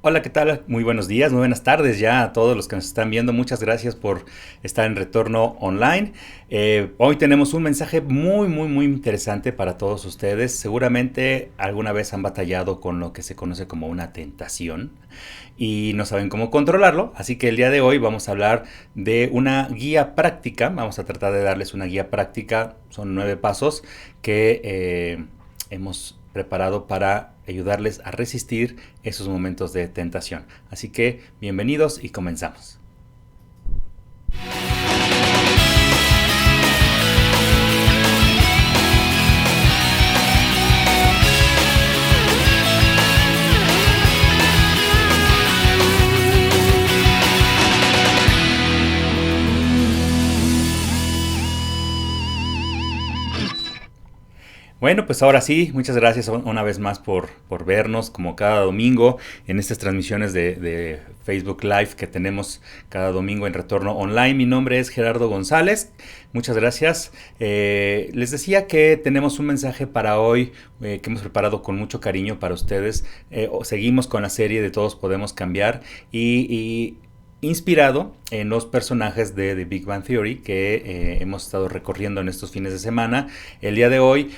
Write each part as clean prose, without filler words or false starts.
Hola, ¿qué tal? Muy buenos días, muy buenas tardes ya a todos los que nos están viendo. Muchas gracias por estar en Retorno Online. Hoy tenemos un mensaje muy interesante para todos ustedes. Seguramente alguna vez han batallado con lo que se conoce como una tentación y no saben cómo controlarlo. Así que el día de hoy vamos a hablar de una guía práctica. Vamos a tratar de darles una guía práctica. Son 9 pasos que hemos preparado para ayudarles a resistir esos momentos de tentación. Así que bienvenidos y comenzamos. Bueno, pues ahora sí, muchas gracias una vez más por vernos como cada domingo en estas transmisiones de Facebook Live que tenemos cada domingo en Retorno Online. Mi nombre es Gerardo González, muchas gracias. Les decía que tenemos un mensaje para hoy que hemos preparado con mucho cariño para ustedes. Seguimos con la serie de Todos Podemos Cambiar y inspirado en los personajes de The Big Bang Theory que hemos estado recorriendo en estos fines de semana. El día de hoy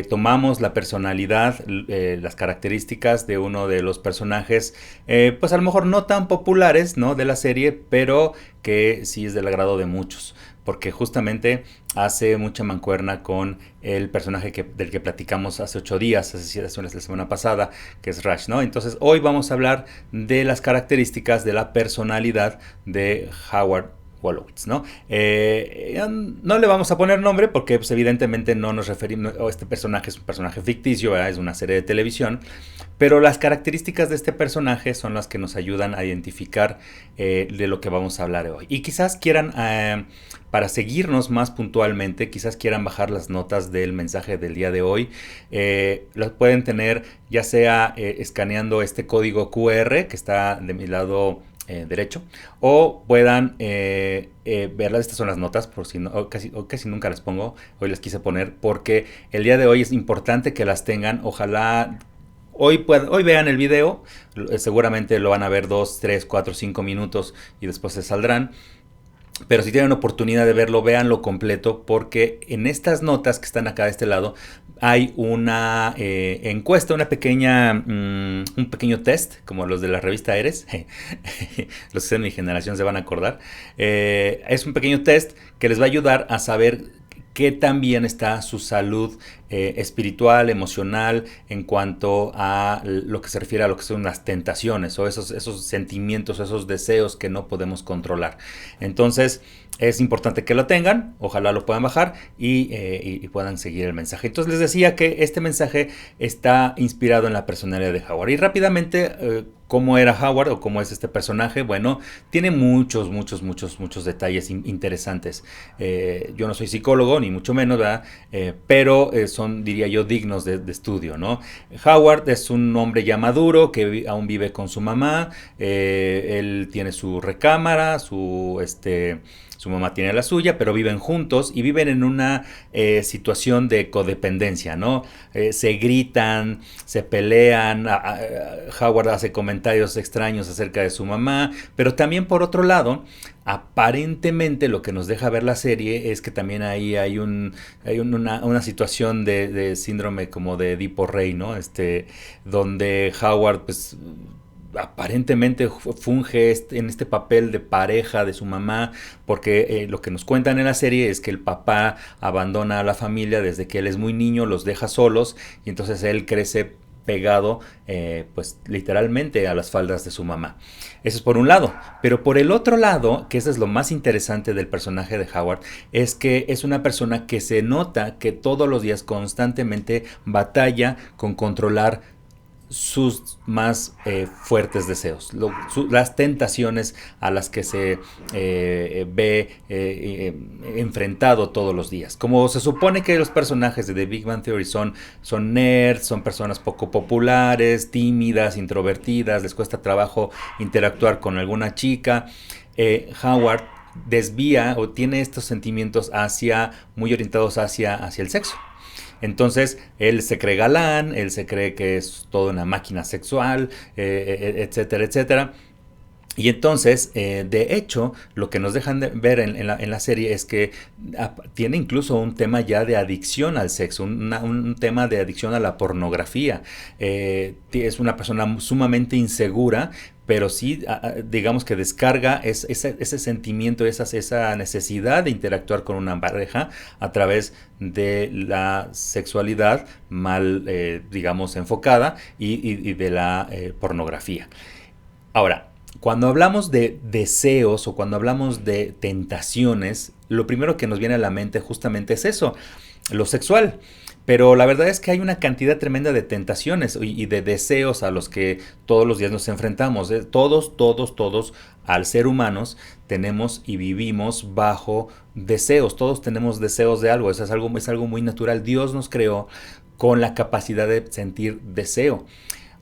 tomamos la personalidad, las características de uno de los personajes, pues a lo mejor no tan populares, ¿no?, de la serie, pero que sí es del agrado de muchos, porque justamente hace mucha mancuerna con el personaje del que platicamos hace 8 días, hace la semana pasada, que es Rush, ¿no? Entonces hoy vamos a hablar de las características de la personalidad de Howard Wolowitz, ¿no? No le vamos a poner nombre porque pues, evidentemente no nos referimos, este personaje es un personaje ficticio, ¿verdad? Es una serie de televisión, pero las características de este personaje son las que nos ayudan a identificar de lo que vamos a hablar hoy. Y quizás quieran, para seguirnos más puntualmente, quizás quieran bajar las notas del mensaje del día de hoy. Lo pueden tener ya sea escaneando este código QR que está de mi lado derecho, o puedan verlas. Estas son las notas, por si no, o casi nunca las pongo. Hoy las quise poner porque el día de hoy es importante que las tengan. Ojalá hoy vean el video, seguramente lo van a ver 2, 3, 4, 5 minutos y después se saldrán. Pero si tienen oportunidad de verlo, véanlo completo, porque en estas notas que están acá de este lado hay una encuesta, un pequeño test, como los de la revista Eres. Los que sean de mi generación se van a acordar. Es un pequeño test que les va a ayudar a saber qué tan bien está su salud espiritual, emocional, en cuanto a lo que se refiere a lo que son las tentaciones o esos sentimientos, esos deseos que no podemos controlar. Entonces es importante que lo tengan, ojalá lo puedan bajar y puedan seguir el mensaje. Entonces les decía que este mensaje está inspirado en la personalidad de Howard. Y rápidamente, ¿cómo era Howard o cómo es este personaje? Bueno, tiene muchos detalles interesantes. Yo no soy psicólogo, ni mucho menos, ¿verdad? Pero son, diría yo, dignos de estudio, ¿no? Howard es un hombre ya maduro que aún vive con su mamá. Él tiene su recámara, su mamá tiene la suya, pero viven juntos y viven en una situación de codependencia, ¿no? Se gritan, se pelean, Howard hace comentarios extraños acerca de su mamá, pero también por otro lado, aparentemente lo que nos deja ver la serie es que también ahí hay una situación de síndrome como de Edipo Rey, ¿no? Donde Howard pues aparentemente funge en este papel de pareja de su mamá, porque lo que nos cuentan en la serie es que el papá abandona a la familia desde que él es muy niño, los deja solos y entonces él crece pegado pues literalmente a las faldas de su mamá. Eso es por un lado, pero por el otro lado, que eso es lo más interesante del personaje de Howard, es que es una persona que se nota que todos los días constantemente batalla con controlar sus más fuertes deseos, las tentaciones a las que se ve enfrentado todos los días. Como se supone que los personajes de The Big Bang Theory son nerds, son personas poco populares, tímidas, introvertidas, les cuesta trabajo interactuar con alguna chica, Howard desvía o tiene estos sentimientos muy orientados hacia el sexo. Entonces, él se cree galán, él se cree que es toda una máquina sexual, etcétera, etcétera. Y entonces, de hecho, lo que nos dejan de ver en la serie es que tiene incluso un tema ya de adicción al sexo, un tema de adicción a la pornografía. Es una persona sumamente insegura, pero sí, digamos que descarga ese sentimiento, esa necesidad de interactuar con una pareja a través de la sexualidad mal, digamos, enfocada y de la pornografía. Ahora, cuando hablamos de deseos o cuando hablamos de tentaciones, lo primero que nos viene a la mente justamente es eso, lo sexual. Pero la verdad es que hay una cantidad tremenda de tentaciones y de deseos a los que todos los días nos enfrentamos. Todos, al ser humanos, tenemos y vivimos bajo deseos. Todos tenemos deseos de algo. Eso es algo muy natural. Dios nos creó con la capacidad de sentir deseo.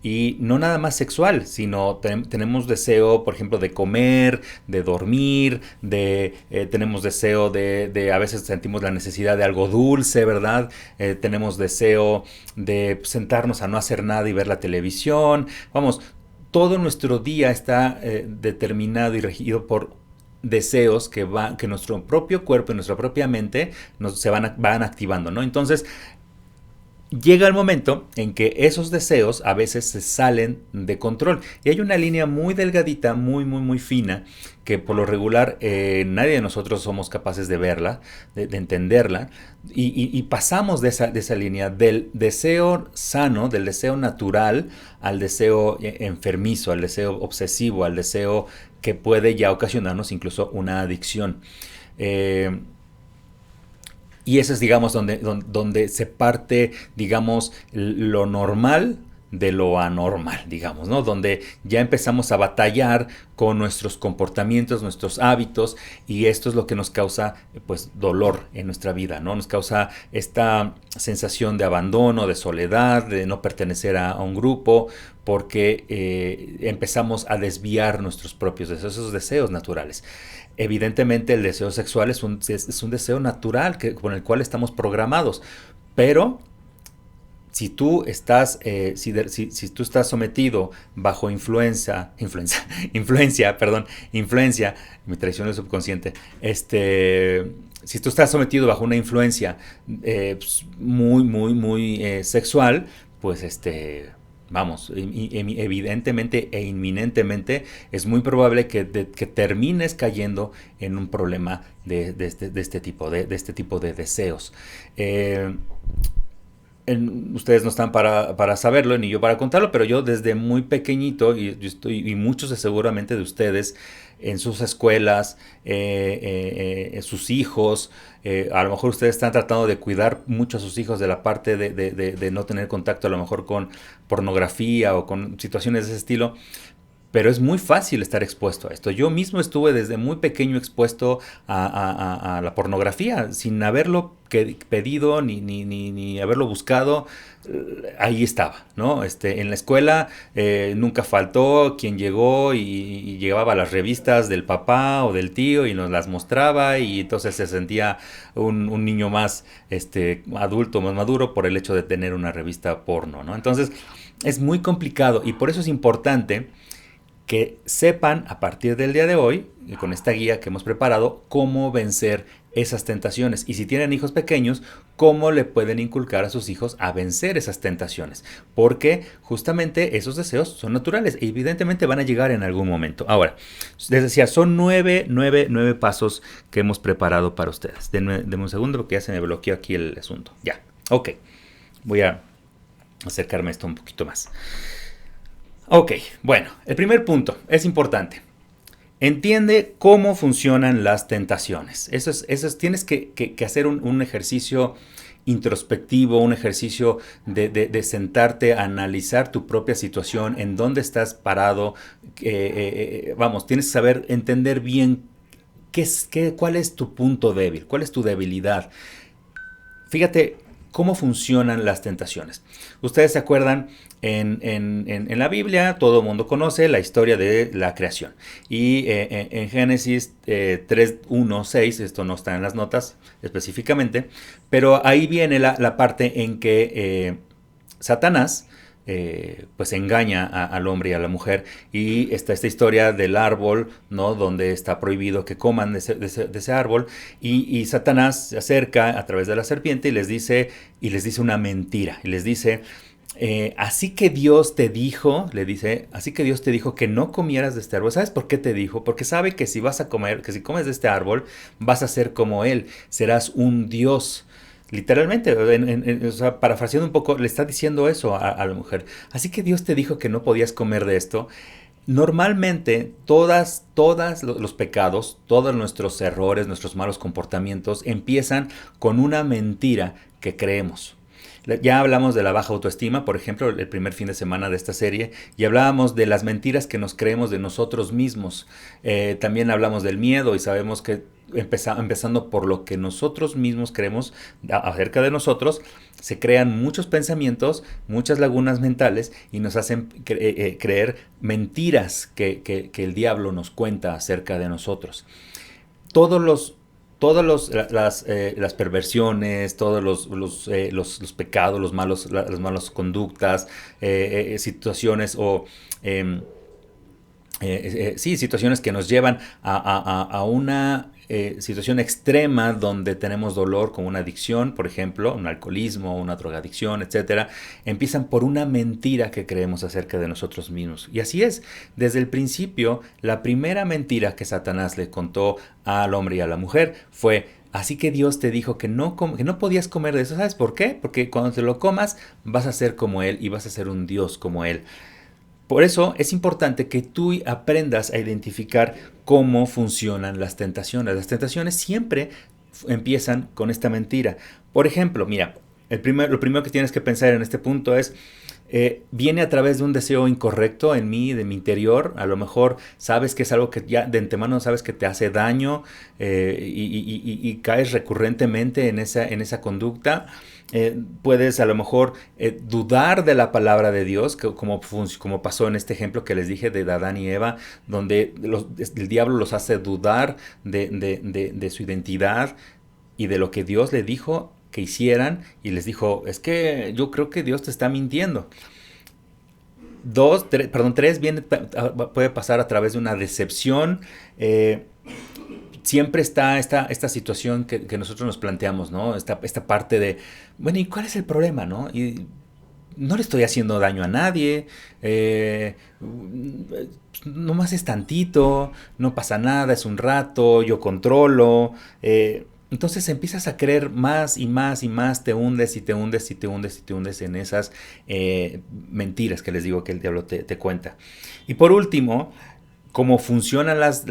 Y no nada más sexual, sino tenemos deseo, por ejemplo, de comer, de dormir, tenemos deseo a veces sentimos la necesidad de algo dulce, ¿verdad? Tenemos deseo de sentarnos a no hacer nada y ver la televisión. Vamos, todo nuestro día está determinado y regido por deseos que nuestro propio cuerpo y nuestra propia mente van activando, ¿no? Entonces, llega el momento en que esos deseos a veces se salen de control. Y hay una línea muy delgadita, muy fina, que por lo regular nadie de nosotros somos capaces de verla, de entenderla. Y pasamos de esa línea del deseo sano, del deseo natural, al deseo enfermizo, al deseo obsesivo, al deseo que puede ya ocasionarnos incluso una adicción. Y ese es, digamos, donde se parte, digamos, lo normal de lo anormal, digamos, ¿no? Donde ya empezamos a batallar con nuestros comportamientos, nuestros hábitos, y esto es lo que nos causa, pues, dolor en nuestra vida, ¿no? Nos causa esta sensación de abandono, de soledad, de no pertenecer a un grupo, porque empezamos a desviar nuestros propios deseos, esos deseos naturales. Evidentemente el deseo sexual es un deseo natural con el cual estamos programados, pero si tú estás, si tú estás sometido bajo influencia, mi traición del subconsciente, si tú estás sometido bajo una influencia muy sexual, pues vamos, evidentemente e inminentemente es muy probable que termines cayendo en un problema de este tipo de deseos. Ustedes no están para saberlo ni yo para contarlo, pero yo desde muy pequeñito, y muchos seguramente de ustedes, en sus escuelas, sus hijos, a lo mejor ustedes están tratando de cuidar mucho a sus hijos de la parte de no tener contacto a lo mejor con pornografía o con situaciones de ese estilo. Pero es muy fácil estar expuesto a esto. Yo mismo estuve desde muy pequeño expuesto a la pornografía sin haberlo pedido ni haberlo buscado. Ahí estaba, ¿no? En la escuela nunca faltó quien llegó y llevaba las revistas del papá o del tío y nos las mostraba, y entonces se sentía un niño más adulto, más maduro por el hecho de tener una revista porno, ¿no? Entonces es muy complicado, y por eso es importante que sepan a partir del día de hoy, con esta guía que hemos preparado, cómo vencer esas tentaciones. Y si tienen hijos pequeños, cómo le pueden inculcar a sus hijos a vencer esas tentaciones. Porque justamente esos deseos son naturales y evidentemente van a llegar en algún momento. Ahora, les decía, son nueve pasos que hemos preparado para ustedes. Denme un segundo porque ya se me bloqueó aquí el asunto. Ya, ok. Voy a acercarme a esto un poquito más. Ok, bueno, el primer punto es importante. Entiende cómo funcionan las tentaciones. Tienes que hacer un ejercicio introspectivo, un ejercicio de sentarte a analizar tu propia situación, en dónde estás parado. Vamos, tienes que saber entender bien cuál es tu punto débil, cuál es tu debilidad. Fíjate cómo funcionan las tentaciones. Ustedes se acuerdan, en la Biblia todo el mundo conoce la historia de la creación. Y en Génesis 3, 1, 6, esto no está en las notas específicamente, pero ahí viene la parte en que Satanás pues engaña al hombre y a la mujer, y está esta historia del árbol, ¿no? Donde está prohibido que coman de ese árbol, y Satanás se acerca a través de la serpiente y les dice una mentira, y les dice, así que Dios te dijo, le dice, así que Dios te dijo que no comieras de este árbol. ¿Sabes por qué te dijo? Porque sabe que si vas a comer, que si comes de este árbol, vas a ser como él, serás un Dios. Literalmente, o sea, parafraseando un poco, le está diciendo eso a la mujer. Así que Dios te dijo que no podías comer de esto. Normalmente, todos los pecados, todos nuestros errores, nuestros malos comportamientos empiezan con una mentira que creemos. Ya hablamos de la baja autoestima, por ejemplo, el primer fin de semana de esta serie, y hablábamos de las mentiras que nos creemos de nosotros mismos. También hablamos del miedo, y sabemos que empezando por lo que nosotros mismos creemos acerca de nosotros, se crean muchos pensamientos, muchas lagunas mentales, y nos hacen creer mentiras que el diablo nos cuenta acerca de nosotros. Todos los las perversiones, todos los pecados, las malas conductas, situaciones o sí, situaciones que nos llevan a una situación extrema donde tenemos dolor, como una adicción, por ejemplo, un alcoholismo, una drogadicción, etcétera, empiezan por una mentira que creemos acerca de nosotros mismos. Y así es, desde el principio, la primera mentira que Satanás le contó al hombre y a la mujer fue: así que Dios te dijo que no podías comer de eso. ¿Sabes por qué? Porque cuando te lo comas vas a ser como Él y vas a ser un Dios como Él. Por eso es importante que tú aprendas a identificar cómo funcionan las tentaciones. Las tentaciones siempre empiezan con esta mentira. Por ejemplo, mira, lo primero que tienes que pensar en este punto es, viene a través de un deseo incorrecto en mí, de mi interior. A lo mejor sabes que es algo que ya de antemano sabes que te hace daño, y caes recurrentemente en esa conducta. Puedes a lo mejor dudar de la palabra de Dios, como pasó en este ejemplo que les dije de Adán y Eva, donde el diablo los hace dudar de su identidad y de lo que Dios le dijo que hicieran, y les dijo: es que yo creo que Dios te está mintiendo. Tres, puede pasar a través de una decepción. Siempre está esta situación que nosotros nos planteamos, ¿no? Esta parte de, bueno, ¿y cuál es el problema, no? Y no le estoy haciendo daño a nadie, nomás es tantito, no pasa nada, es un rato, yo controlo. Entonces empiezas a creer más y más y más, te hundes y te hundes y te hundes y te hundes en esas mentiras que les digo que el diablo te cuenta. Y por último, cómo funcionan las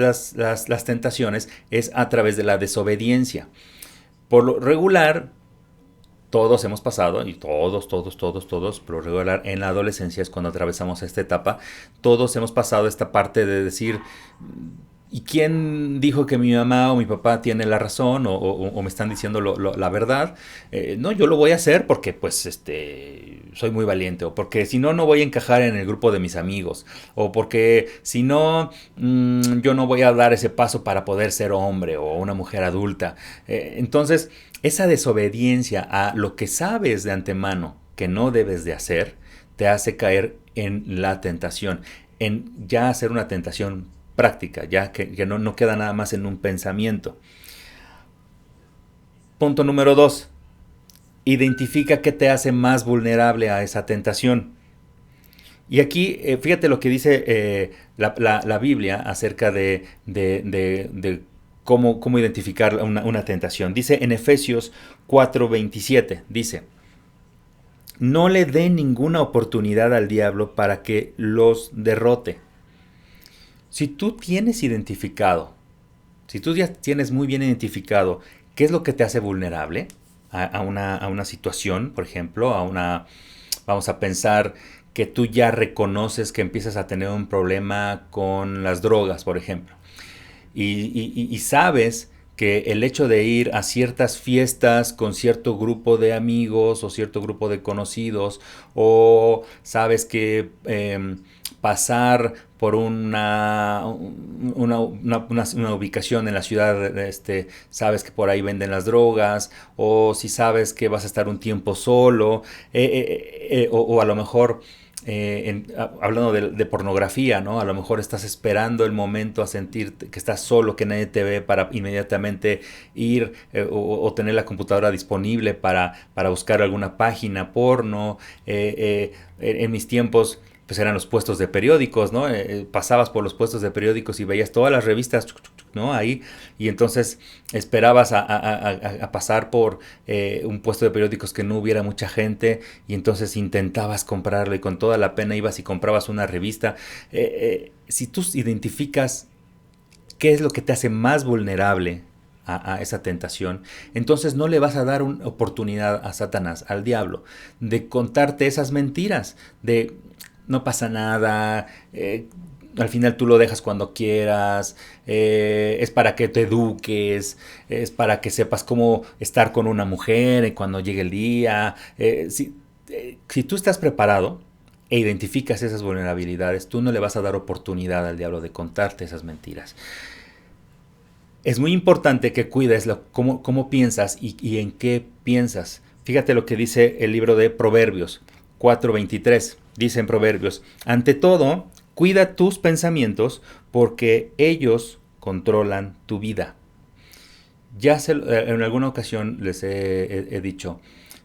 tentaciones es a través de la desobediencia. Por lo regular, todos hemos pasado, y todos, por lo regular en la adolescencia es cuando atravesamos esta etapa, todos hemos pasado esta parte de decir: ¿y quién dijo que mi mamá o mi papá tiene la razón, o me están diciendo la verdad? No, yo lo voy a hacer porque pues soy muy valiente, o porque si no, no voy a encajar en el grupo de mis amigos, o porque si no, yo no voy a dar ese paso para poder ser hombre o una mujer adulta. Entonces, esa desobediencia a lo que sabes de antemano que no debes de hacer, te hace caer en la tentación, en ya hacer una tentación práctica, ya que no queda nada más en un pensamiento. Punto número 2. Identifica qué te hace más vulnerable a esa tentación. Y aquí, fíjate lo que dice la Biblia acerca de cómo identificar una tentación. Dice en Efesios 4:27, dice: no le dé ninguna oportunidad al diablo para que los derrote. Si tú tienes identificado, si tú ya tienes muy bien identificado qué es lo que te hace vulnerable a una situación, por ejemplo, vamos a pensar que tú ya reconoces que empiezas a tener un problema con las drogas, por ejemplo, y sabes que el hecho de ir a ciertas fiestas con cierto grupo de amigos o cierto grupo de conocidos, o sabes que pasar por una ubicación en la ciudad, sabes que por ahí venden las drogas, o si sabes que vas a estar un tiempo solo, o a lo mejor hablando de pornografía, ¿no? A lo mejor estás esperando el momento a sentir que estás solo, que nadie te ve para inmediatamente ir o tener la computadora disponible para buscar alguna página porno. En mis tiempos pues eran los puestos de periódicos, ¿no? Pasabas por los puestos de periódicos y veías todas las revistas, ¿no? Ahí, y entonces esperabas a pasar por un puesto de periódicos que no hubiera mucha gente, y entonces intentabas comprarlo y con toda la pena ibas y comprabas una revista. Si tú identificas qué es lo que te hace más vulnerable a esa tentación, entonces no le vas a dar una oportunidad a Satanás, al diablo, de contarte esas mentiras, de no pasa nada, al final tú lo dejas cuando quieras, es para que te eduques, es para que sepas cómo estar con una mujer cuando llegue el día. Si tú estás preparado e identificas esas vulnerabilidades, tú no le vas a dar oportunidad al diablo de contarte esas mentiras. Es muy importante que cuides cómo piensas y en qué piensas. Fíjate lo que dice el libro de Proverbios 4:23. Dice en Proverbios: ante todo, cuida tus pensamientos porque ellos controlan tu vida. En alguna ocasión les he dicho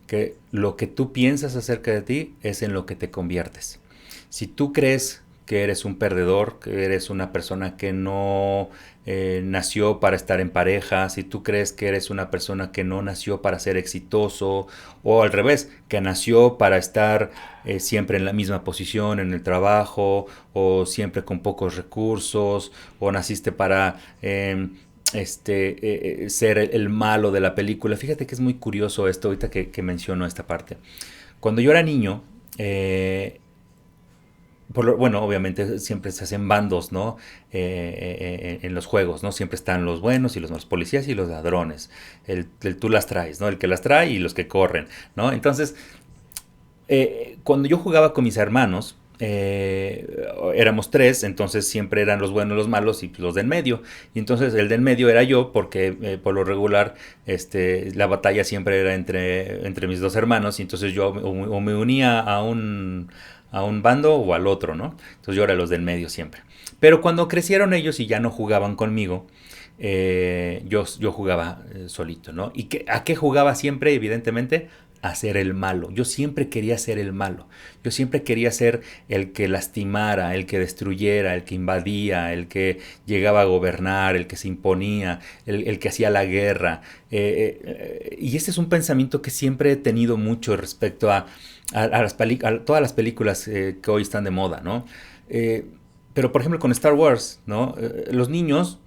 que lo que tú piensas acerca de ti es en lo que te conviertes. Si tú crees que eres un perdedor, que eres una persona que no nació para estar en pareja, si tú crees que eres una persona que no nació para ser exitoso, o al revés, que nació para estar siempre en la misma posición en el trabajo, o siempre con pocos recursos, o naciste para ser el malo de la película. Fíjate que es muy curioso esto ahorita que menciono esta parte. Cuando yo era niño, bueno, obviamente siempre se hacen bandos, ¿no? En los juegos, ¿no? Siempre están los buenos y los malos, policías y los ladrones. Tú las traes, ¿no? El que las trae y los que corren, ¿no? Entonces, cuando yo jugaba con mis hermanos, éramos tres, entonces siempre eran los buenos, los malos y los del medio. Y entonces el del medio era yo, porque por lo regular la batalla siempre era entre mis dos hermanos, y entonces yo o me unía a un bando o al otro, ¿no? Entonces yo era los del medio siempre. Pero cuando crecieron ellos y ya no jugaban conmigo, yo jugaba solito, ¿no? ¿Y a qué jugaba siempre? Evidentemente a ser el malo. Yo siempre quería ser el malo. Yo siempre quería ser el que lastimara, el que destruyera, el que invadía, el que llegaba a gobernar, el que se imponía, el que hacía la guerra. Y este es un pensamiento que siempre he tenido mucho respecto a todas las películas que hoy están de moda, ¿no? Pero por ejemplo con Star Wars, ¿no? Los niños,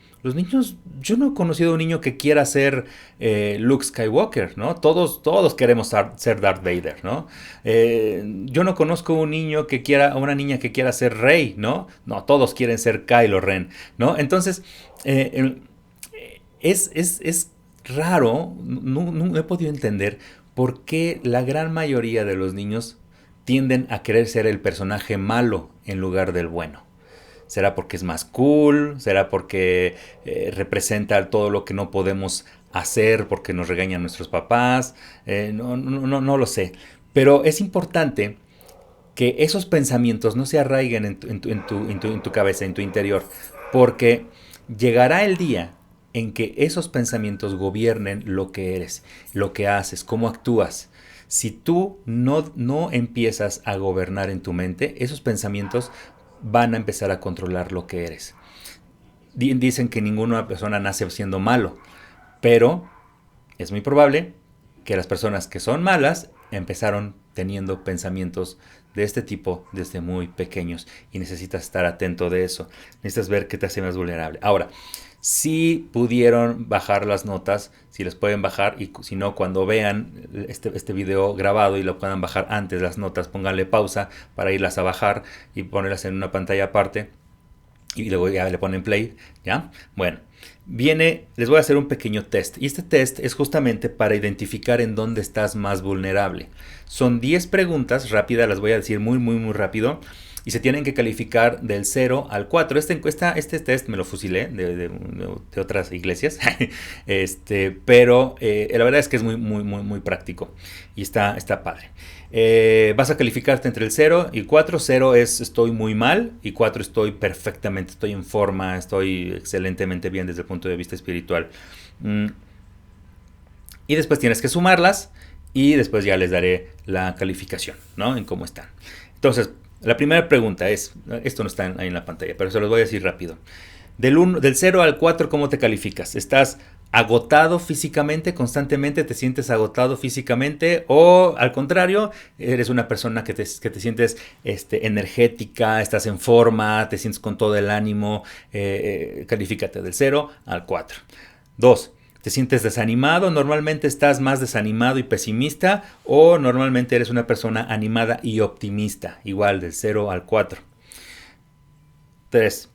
yo no he conocido a un niño que quiera ser Luke Skywalker, ¿no? Todos queremos ser Darth Vader, ¿no? Yo no conozco a a una niña que quiera ser Rey, ¿no? No, todos quieren ser Kylo Ren, ¿no? Entonces, es raro, no he podido entender por qué la gran mayoría de los niños tienden a querer ser el personaje malo en lugar del bueno. ¿Será porque es más cool? ¿Será porque representa todo lo que no podemos hacer porque nos regañan nuestros papás? No lo sé. Pero es importante que esos pensamientos no se arraiguen en tu cabeza, en tu interior, porque llegará el día en que esos pensamientos gobiernen lo que eres, lo que haces, cómo actúas. Si tú no empiezas a gobernar en tu mente, esos pensamientos van a empezar a controlar lo que eres. Dicen que ninguna persona nace siendo malo, pero es muy probable que las personas que son malas empezaron teniendo pensamientos de este tipo desde muy pequeños, y necesitas estar atento de eso. Necesitas ver qué te hace más vulnerable. Ahora, si pudieron bajar las notas, si les pueden bajar, y si no, cuando vean este video grabado y lo puedan bajar antes las notas, pónganle pausa para irlas a bajar y ponerlas en una pantalla aparte. Y luego ya le ponen play, ¿ya? Bueno, les voy a hacer un pequeño test. Y este test es justamente para identificar en dónde estás más vulnerable. Son 10 preguntas rápidas, las voy a decir muy rápido. Y se tienen que calificar del 0 al 4. Este test me lo fusilé de otras iglesias. Pero la verdad es que es muy práctico. Y está padre. Vas a calificarte entre el 0 y 4. 0 es estoy muy mal y 4 estoy perfectamente, estoy en forma, estoy excelentemente bien desde el punto de vista espiritual. Y después tienes que sumarlas y después ya les daré la calificación, ¿no? En cómo están. Entonces, la primera pregunta es, esto no está ahí en la pantalla, pero se los voy a decir rápido. Del 0 al 4, ¿cómo te calificas? ¿Estás agotado físicamente, constantemente te sientes agotado físicamente? ¿O al contrario, eres una persona que te sientes energética, estás en forma, te sientes con todo el ánimo? Califícate del 0 al 4. 2. ¿Te sientes desanimado? ¿Normalmente estás más desanimado y pesimista? ¿O normalmente eres una persona animada y optimista? Igual del 0 al 4. 3.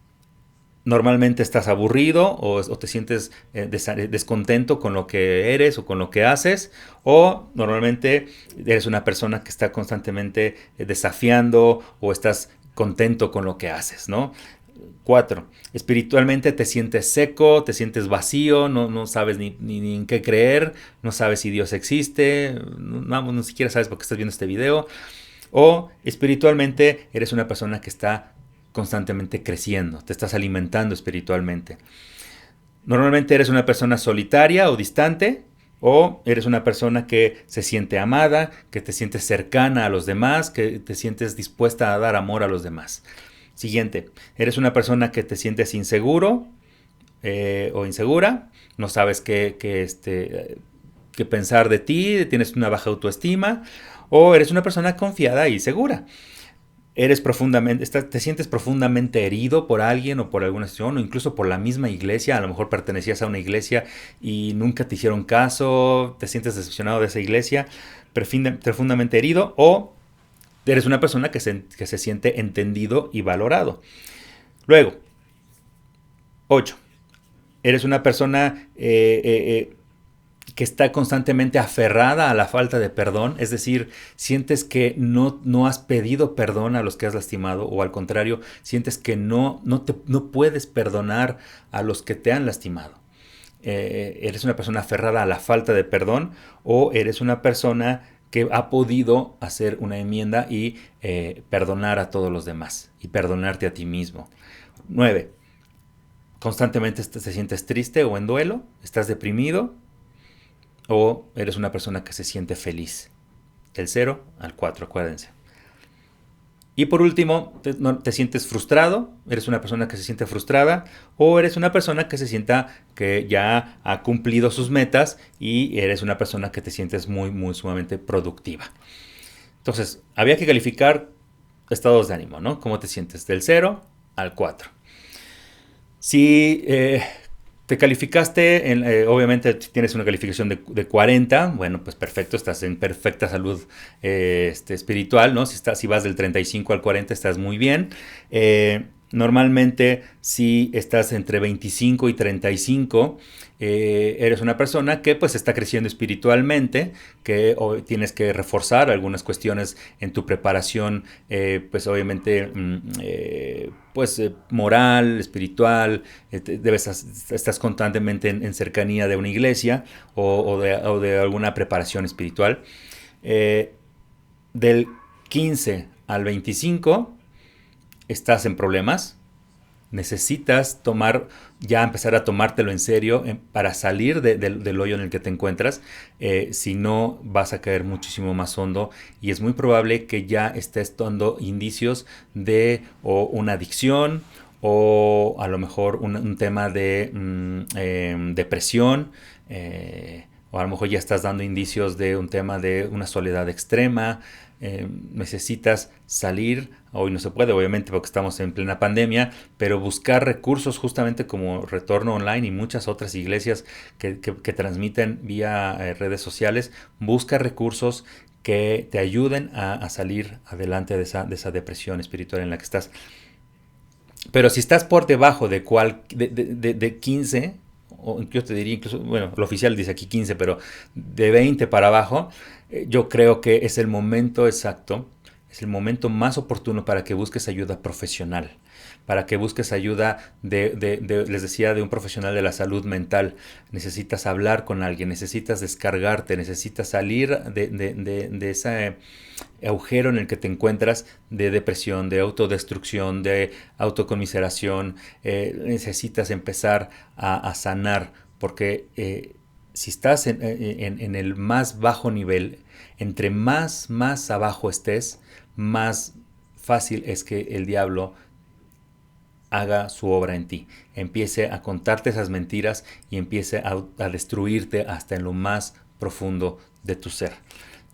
¿Normalmente estás aburrido o te sientes descontento con lo que eres o con lo que haces? ¿O normalmente eres una persona que está constantemente desafiando o estás contento con lo que haces, ¿no? 4. Espiritualmente te sientes seco, te sientes vacío, no sabes ni en qué creer, no sabes si Dios existe, no siquiera sabes por qué estás viendo este video. O espiritualmente eres una persona que está constantemente creciendo, te estás alimentando espiritualmente. Normalmente eres una persona solitaria o distante, o eres una persona que se siente amada, que te sientes cercana a los demás, que te sientes dispuesta a dar amor a los demás. Siguiente, eres una persona que te sientes inseguro o insegura, no sabes qué pensar de ti, tienes una baja autoestima, o eres una persona confiada y segura. Te sientes profundamente herido por alguien o por alguna situación o incluso por la misma iglesia. A lo mejor pertenecías a una iglesia y nunca te hicieron caso, te sientes decepcionado de esa iglesia, profundamente herido, o eres una persona que se siente entendido y valorado. Luego, 8. Eres una persona que está constantemente aferrada a la falta de perdón, es decir, sientes que no has pedido perdón a los que has lastimado, o al contrario, sientes que no puedes perdonar a los que te han lastimado. Eres una persona aferrada a la falta de perdón, o eres una persona que ha podido hacer una enmienda y perdonar a todos los demás y perdonarte a ti mismo. 9. Constantemente te sientes triste o en duelo, estás deprimido, o eres una persona que se siente feliz. Del 0 al 4, acuérdense. Y por último, te sientes frustrado, eres una persona que se siente frustrada, o eres una persona que se sienta que ya ha cumplido sus metas y eres una persona que te sientes muy sumamente productiva. Entonces, había que calificar estados de ánimo, ¿no? ¿Cómo te sientes? Del 0 al 4. Si te calificaste, obviamente tienes una calificación de 40, bueno, pues perfecto, estás en perfecta salud espiritual, ¿no? Si vas del 35 al 40 estás muy bien. Normalmente si estás entre 25 y 35, eres una persona que pues está creciendo espiritualmente, que tienes que reforzar algunas cuestiones en tu preparación, pues obviamente moral, espiritual, estás constantemente en cercanía de una iglesia o de alguna preparación espiritual. Del 15 al 25 estás en problemas, necesitas empezar a tomártelo en serio para salir del hoyo en el que te encuentras. Si no, vas a caer muchísimo más hondo y es muy probable que ya estés dando indicios de una adicción o a lo mejor un tema de depresión, o a lo mejor ya estás dando indicios de un tema de una soledad extrema. Necesitas salir, hoy no se puede obviamente porque estamos en plena pandemia, pero buscar recursos justamente como Retorno Online y muchas otras iglesias que transmiten vía redes sociales. Busca recursos que te ayuden a salir adelante de esa depresión espiritual en la que estás. Pero si estás por debajo de 15, o yo te diría incluso, bueno, lo oficial dice aquí 15, pero de 20 para abajo, yo creo que es el momento exacto, es el momento más oportuno para que busques ayuda profesional, para que busques ayuda les decía, de un profesional de la salud mental. Necesitas hablar con alguien, necesitas descargarte, necesitas salir de ese agujero en el que te encuentras de depresión, de autodestrucción, de autoconmiseración. Necesitas empezar a sanar, porque si estás en el más bajo nivel, entre más abajo estés, más fácil es que el diablo haga su obra en ti, empiece a contarte esas mentiras y empiece a destruirte hasta en lo más profundo de tu ser.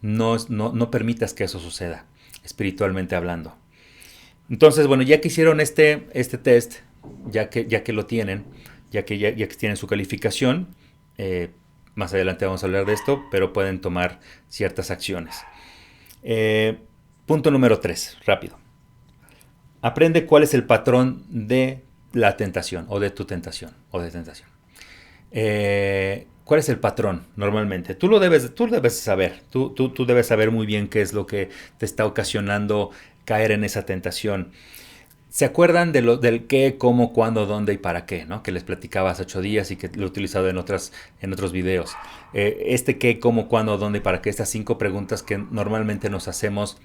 No permitas que eso suceda, espiritualmente hablando. Entonces, bueno, ya que hicieron este test, ya que lo tienen, ya que tienen su calificación, más adelante vamos a hablar de esto, pero pueden tomar ciertas acciones. Punto número 3, rápido. Aprende cuál es el patrón de la tentación o de tu tentación o de tentación. ¿Cuál es el patrón normalmente? Tú debes saber. Tú debes saber muy bien qué es lo que te está ocasionando caer en esa tentación. ¿Se acuerdan del qué, cómo, cuándo, dónde y para qué? ¿No? Que les platicaba hace 8 días y que lo he utilizado en otros videos. Este qué, cómo, cuándo, dónde y para qué, estas 5 preguntas que normalmente nos hacemos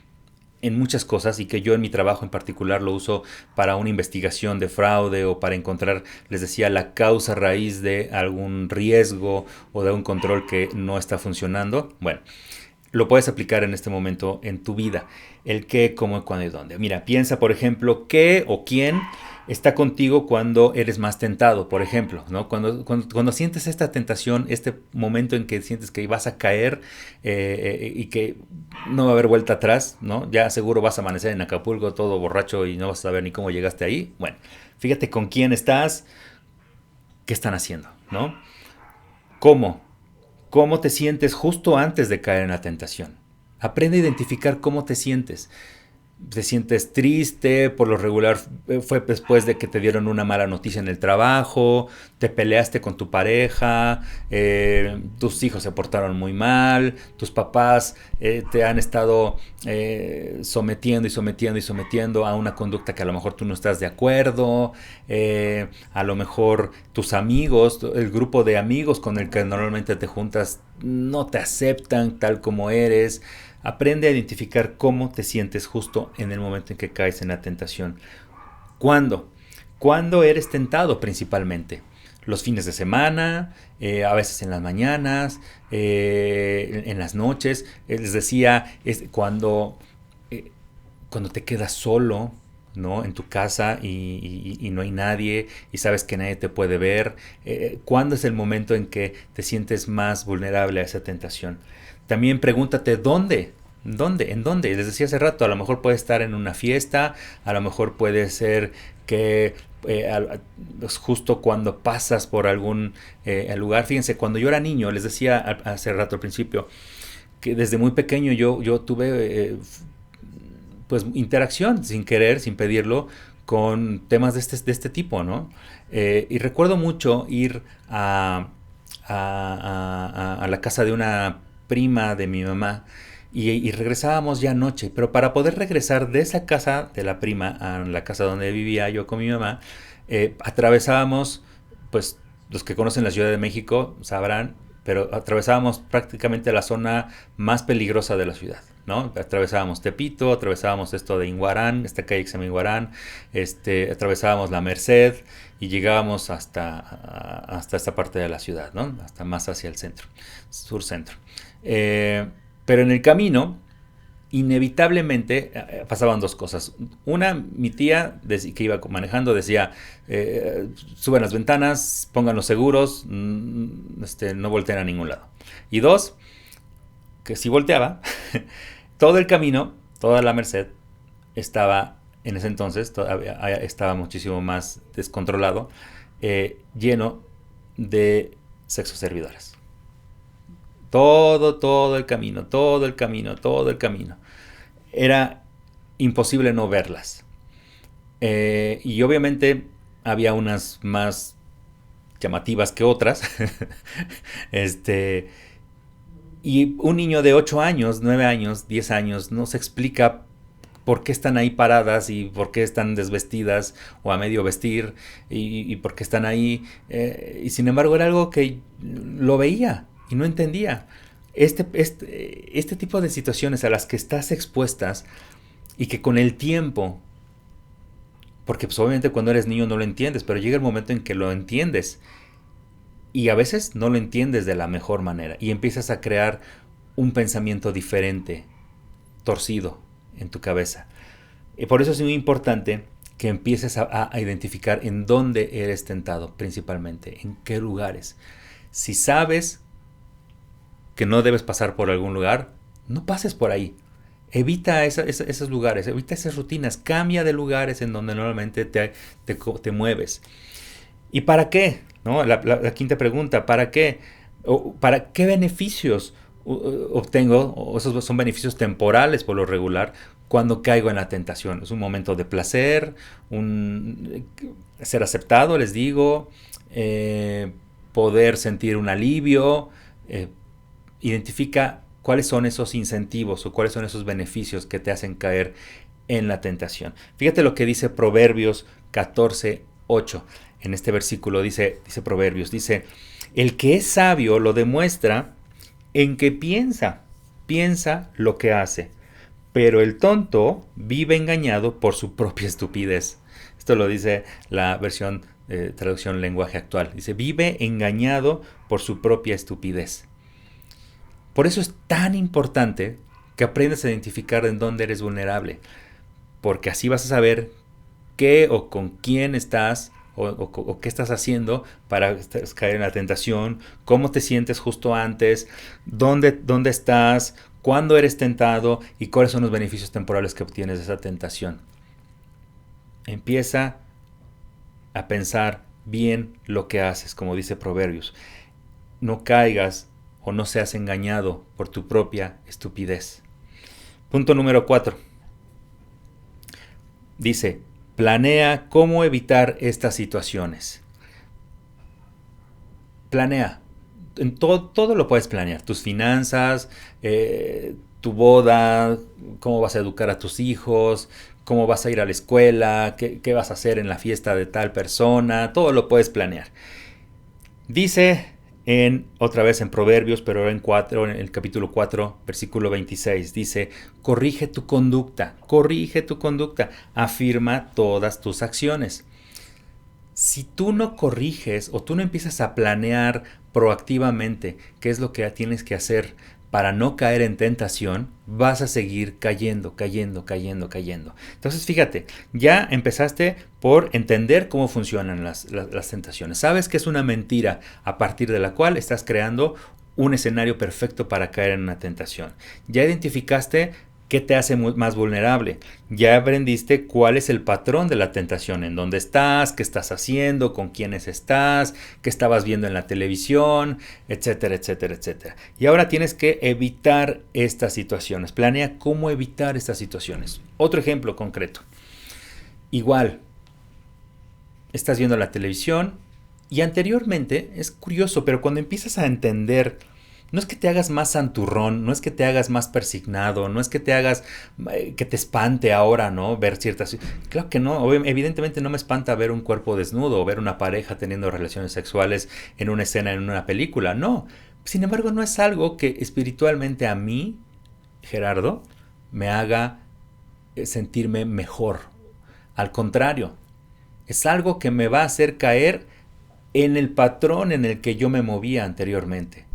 en muchas cosas y que yo en mi trabajo en particular lo uso para una investigación de fraude o para encontrar, les decía, la causa raíz de algún riesgo o de un control que no está funcionando. Bueno, lo puedes aplicar en este momento en tu vida. El qué, cómo, cuándo y dónde. Mira, piensa, por ejemplo, qué o quién está contigo cuando eres más tentado, por ejemplo, ¿no? Cuando sientes esta tentación, este momento en que sientes que vas a caer y que no va a haber vuelta atrás, ¿no? Ya seguro vas a amanecer en Acapulco todo borracho y no vas a saber ni cómo llegaste ahí. Bueno, fíjate con quién estás, qué están haciendo, ¿no? ¿Cómo? ¿Cómo te sientes justo antes de caer en la tentación? Aprende a identificar cómo te sientes. ¿Te sientes triste? Por lo regular fue después de que te dieron una mala noticia en el trabajo, te peleaste con tu pareja, tus hijos se portaron muy mal, tus papás te han estado sometiendo a una conducta que a lo mejor tú no estás de acuerdo, a lo mejor tus amigos, el grupo de amigos con el que normalmente te juntas no te aceptan tal como eres. Aprende a identificar cómo te sientes justo en el momento en que caes en la tentación. ¿Cuándo? ¿Cuándo eres tentado principalmente? Los fines de semana, a veces en las mañanas, en las noches. Les decía, es cuando te quedas solo, ¿no? En tu casa y no hay nadie y sabes que nadie te puede ver. ¿Cuándo es el momento en que te sientes más vulnerable a esa tentación? También pregúntate dónde. ¿Dónde? ¿En dónde? Les decía hace rato, a lo mejor puede estar en una fiesta, a lo mejor puede ser que justo cuando pasas por algún lugar. Fíjense, cuando yo era niño, les decía hace rato al principio, que desde muy pequeño yo tuve pues interacción sin querer, sin pedirlo, con temas de este tipo, ¿no? Y recuerdo mucho ir a la casa de una prima de mi mamá y regresábamos ya anoche, pero para poder regresar de esa casa de la prima a la casa donde vivía yo con mi mamá, atravesábamos, pues los que conocen la Ciudad de México sabrán, pero atravesábamos prácticamente la zona más peligrosa de la ciudad, ¿no? Atravesábamos Tepito, atravesábamos esto de Inguarán, esta calle que se llama Inguarán, atravesábamos la Merced y llegábamos hasta esta parte de la ciudad, ¿no? Hasta más hacia el centro, sur centro. Pero en el camino, inevitablemente pasaban dos cosas. Una, mi tía que iba manejando decía, suban las ventanas, pongan los seguros, no volteen a ningún lado. Y dos, que si volteaba, todo el camino, toda la Merced, estaba, en ese entonces, estaba muchísimo más descontrolado, lleno de sexoservidoras. Todo el camino. Era imposible no verlas. Y obviamente había unas más llamativas que otras. este, y un niño de 8 años, 9 años, 10 años no se explica por qué están ahí paradas y por qué están desvestidas o a medio vestir y por qué están ahí. Y sin embargo era algo que lo veía y no entendía. Este tipo de situaciones a las que estás expuestas y que con el tiempo, porque pues obviamente cuando eres niño no lo entiendes, pero llega el momento en que lo entiendes y a veces no lo entiendes de la mejor manera y empiezas a crear un pensamiento diferente, torcido en tu cabeza. Y por eso es muy importante que empieces a identificar en dónde eres tentado principalmente, en qué lugares. Si sabes que no debes pasar por algún lugar, no pases por ahí. Evita esos lugares, evita esas rutinas, cambia de lugares en donde normalmente te mueves. ¿Y para qué? ¿No? La quinta pregunta, ¿para qué? ¿Para qué beneficios obtengo? O esos son beneficios temporales por lo regular cuando caigo en la tentación. Es un momento de placer, ser aceptado, les digo, poder sentir un alivio. Identifica cuáles son esos incentivos o cuáles son esos beneficios que te hacen caer en la tentación. Fíjate lo que dice Proverbios 14:8. En este versículo dice Proverbios, dice, el que es sabio lo demuestra en que piensa lo que hace, pero el tonto vive engañado por su propia estupidez. Esto lo dice la versión traducción lenguaje actual. Dice, vive engañado por su propia estupidez. Por eso es tan importante que aprendas a identificar en dónde eres vulnerable, porque así vas a saber qué o con quién estás o qué estás haciendo para caer en la tentación, cómo te sientes justo antes, dónde estás, cuándo eres tentado y cuáles son los beneficios temporales que obtienes de esa tentación. Empieza a pensar bien lo que haces, como dice Proverbios. No caigas o no seas engañado por tu propia estupidez. Punto número 4. Dice, planea cómo evitar estas situaciones. Planea. En todo lo puedes planear. Tus finanzas, tu boda, cómo vas a educar a tus hijos, cómo vas a ir a la escuela, qué vas a hacer en la fiesta de tal persona. Todo lo puedes planear. Dice otra vez en Proverbios, pero en el capítulo 4, versículo 26, dice, corrige tu conducta, afirma todas tus acciones. Si tú no corriges o tú no empiezas a planear proactivamente qué es lo que tienes que hacer para no caer en tentación, vas a seguir cayendo. Entonces fíjate, ya empezaste por entender cómo funcionan las tentaciones. Sabes que es una mentira a partir de la cual estás creando un escenario perfecto para caer en una tentación. Ya identificaste qué te hace más vulnerable. Ya aprendiste cuál es el patrón de la tentación, en dónde estás, qué estás haciendo, con quiénes estás, qué estabas viendo en la televisión, etcétera. Y ahora tienes que evitar estas situaciones. Planea cómo evitar estas situaciones. Otro ejemplo concreto. Igual, estás viendo la televisión y anteriormente, es curioso, pero cuando empiezas a entender, no es que te hagas más santurrón, no es que te hagas más persignado, no es que te hagas, que te espante ahora, ¿no? Ver ciertas... Claro que no, evidentemente no me espanta ver un cuerpo desnudo o ver una pareja teniendo relaciones sexuales en una escena, en una película, no. Sin embargo, no es algo que espiritualmente a mí, Gerardo, me haga sentirme mejor. Al contrario, es algo que me va a hacer caer en el patrón en el que yo me movía anteriormente.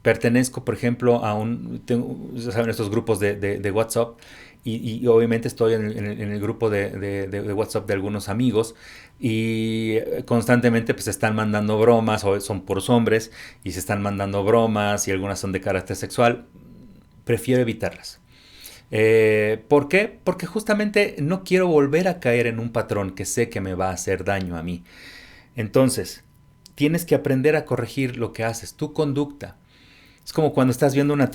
Pertenezco, por ejemplo, ¿saben? Estos grupos de WhatsApp y obviamente estoy en el grupo de WhatsApp de algunos amigos y constantemente pues están mandando bromas, o son puros hombres y se están mandando bromas y algunas son de carácter sexual. Prefiero evitarlas. ¿Por qué? Porque justamente no quiero volver a caer en un patrón que sé que me va a hacer daño a mí. Entonces, tienes que aprender a corregir lo que haces, tu conducta. Es como cuando estás viendo en la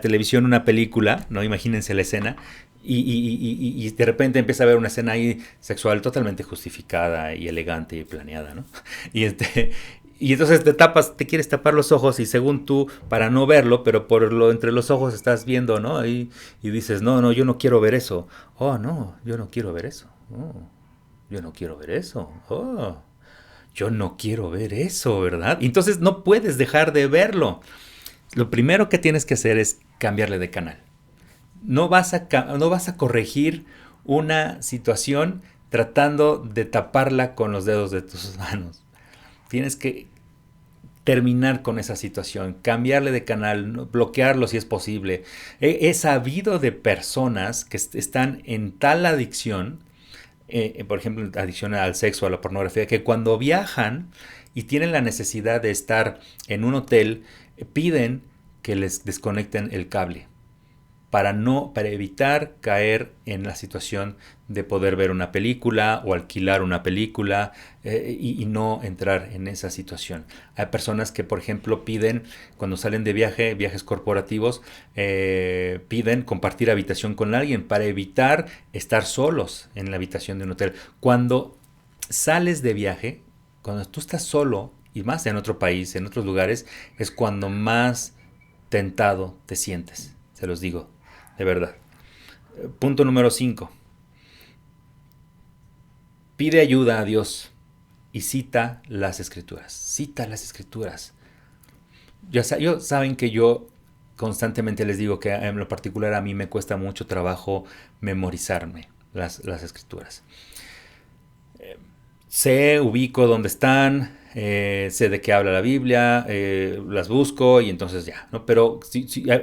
televisión una película, ¿no? Imagínense la escena, y de repente empieza a ver una escena ahí sexual totalmente justificada y elegante y planeada, ¿no? Y y entonces te quieres tapar los ojos y según tú, para no verlo, pero entre los ojos estás viendo, ¿no? Y dices, no, no, yo no quiero ver eso. Oh, no, yo no quiero ver eso. Oh, yo no quiero ver eso. Oh, yo no quiero ver eso, ¿verdad? Y entonces no puedes dejar de verlo. Lo primero que tienes que hacer es cambiarle de canal. No vas a corregir una situación tratando de taparla con los dedos de tus manos. Tienes que terminar con esa situación, cambiarle de canal, bloquearlo si es posible. He sabido de personas que están en tal adicción, por ejemplo, adicción al sexo, a la pornografía, que cuando viajan y tienen la necesidad de estar en un hotel, piden que les desconecten el cable para evitar caer en la situación de poder ver una película o alquilar una película y no entrar en esa situación. Hay personas que, por ejemplo, piden, cuando salen de viajes corporativos, piden compartir habitación con alguien para evitar estar solos en la habitación de un hotel. Cuando sales de viaje, cuando tú estás solo, y más en otro país, en otros lugares, es cuando más tentado te sientes, se los digo, de verdad. Punto número 5. Pide ayuda a Dios y cita las escrituras. Cita las escrituras. Saben que yo constantemente les digo que en lo particular a mí me cuesta mucho trabajo memorizarme las escrituras. Ubico dónde están, sé de qué habla la Biblia, las busco y entonces ya, ¿no? Pero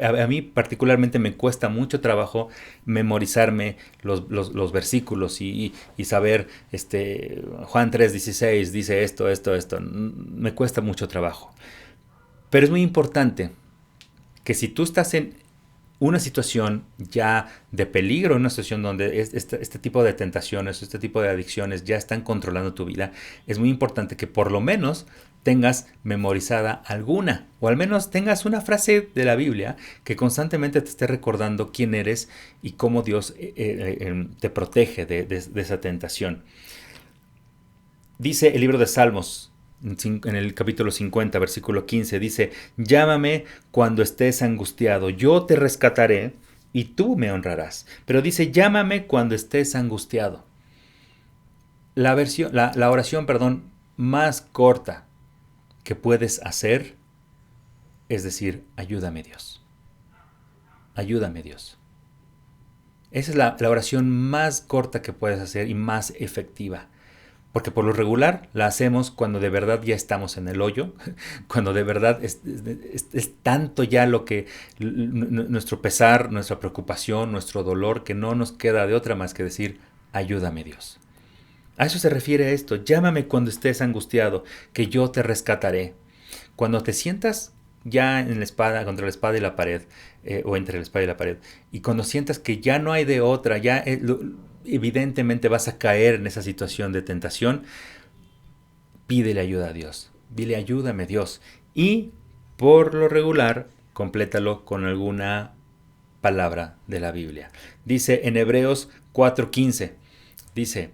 a mí particularmente me cuesta mucho trabajo memorizarme los versículos y saber, Juan 3:16 dice esto, me cuesta mucho trabajo. Pero es muy importante que si tú estás en una situación ya de peligro, una situación donde este tipo de tentaciones, este tipo de adicciones ya están controlando tu vida, es muy importante que por lo menos tengas memorizada alguna, o al menos tengas una frase de la Biblia que constantemente te esté recordando quién eres y cómo Dios te protege de esa tentación. Dice el libro de Salmos, en el capítulo 50, versículo 15, dice, llámame cuando estés angustiado, yo te rescataré y tú me honrarás. Pero dice, llámame cuando estés angustiado. La oración, más corta que puedes hacer es decir, ayúdame Dios. Ayúdame Dios. Esa es la oración más corta que puedes hacer y más efectiva. Porque por lo regular la hacemos cuando de verdad ya estamos en el hoyo, cuando de verdad es tanto ya lo que nuestro pesar, nuestra preocupación, nuestro dolor, que no nos queda de otra más que decir, ayúdame Dios. A eso se refiere esto, llámame cuando estés angustiado, que yo te rescataré. Cuando te sientas ya contra la espada y la pared, o entre la espada y la pared, y cuando sientas que ya no hay de otra, evidentemente vas a caer en esa situación de tentación, pídele ayuda a Dios. Dile, ayúdame Dios. Y por lo regular, complétalo con alguna palabra de la Biblia. Dice en Hebreos 4:15, dice,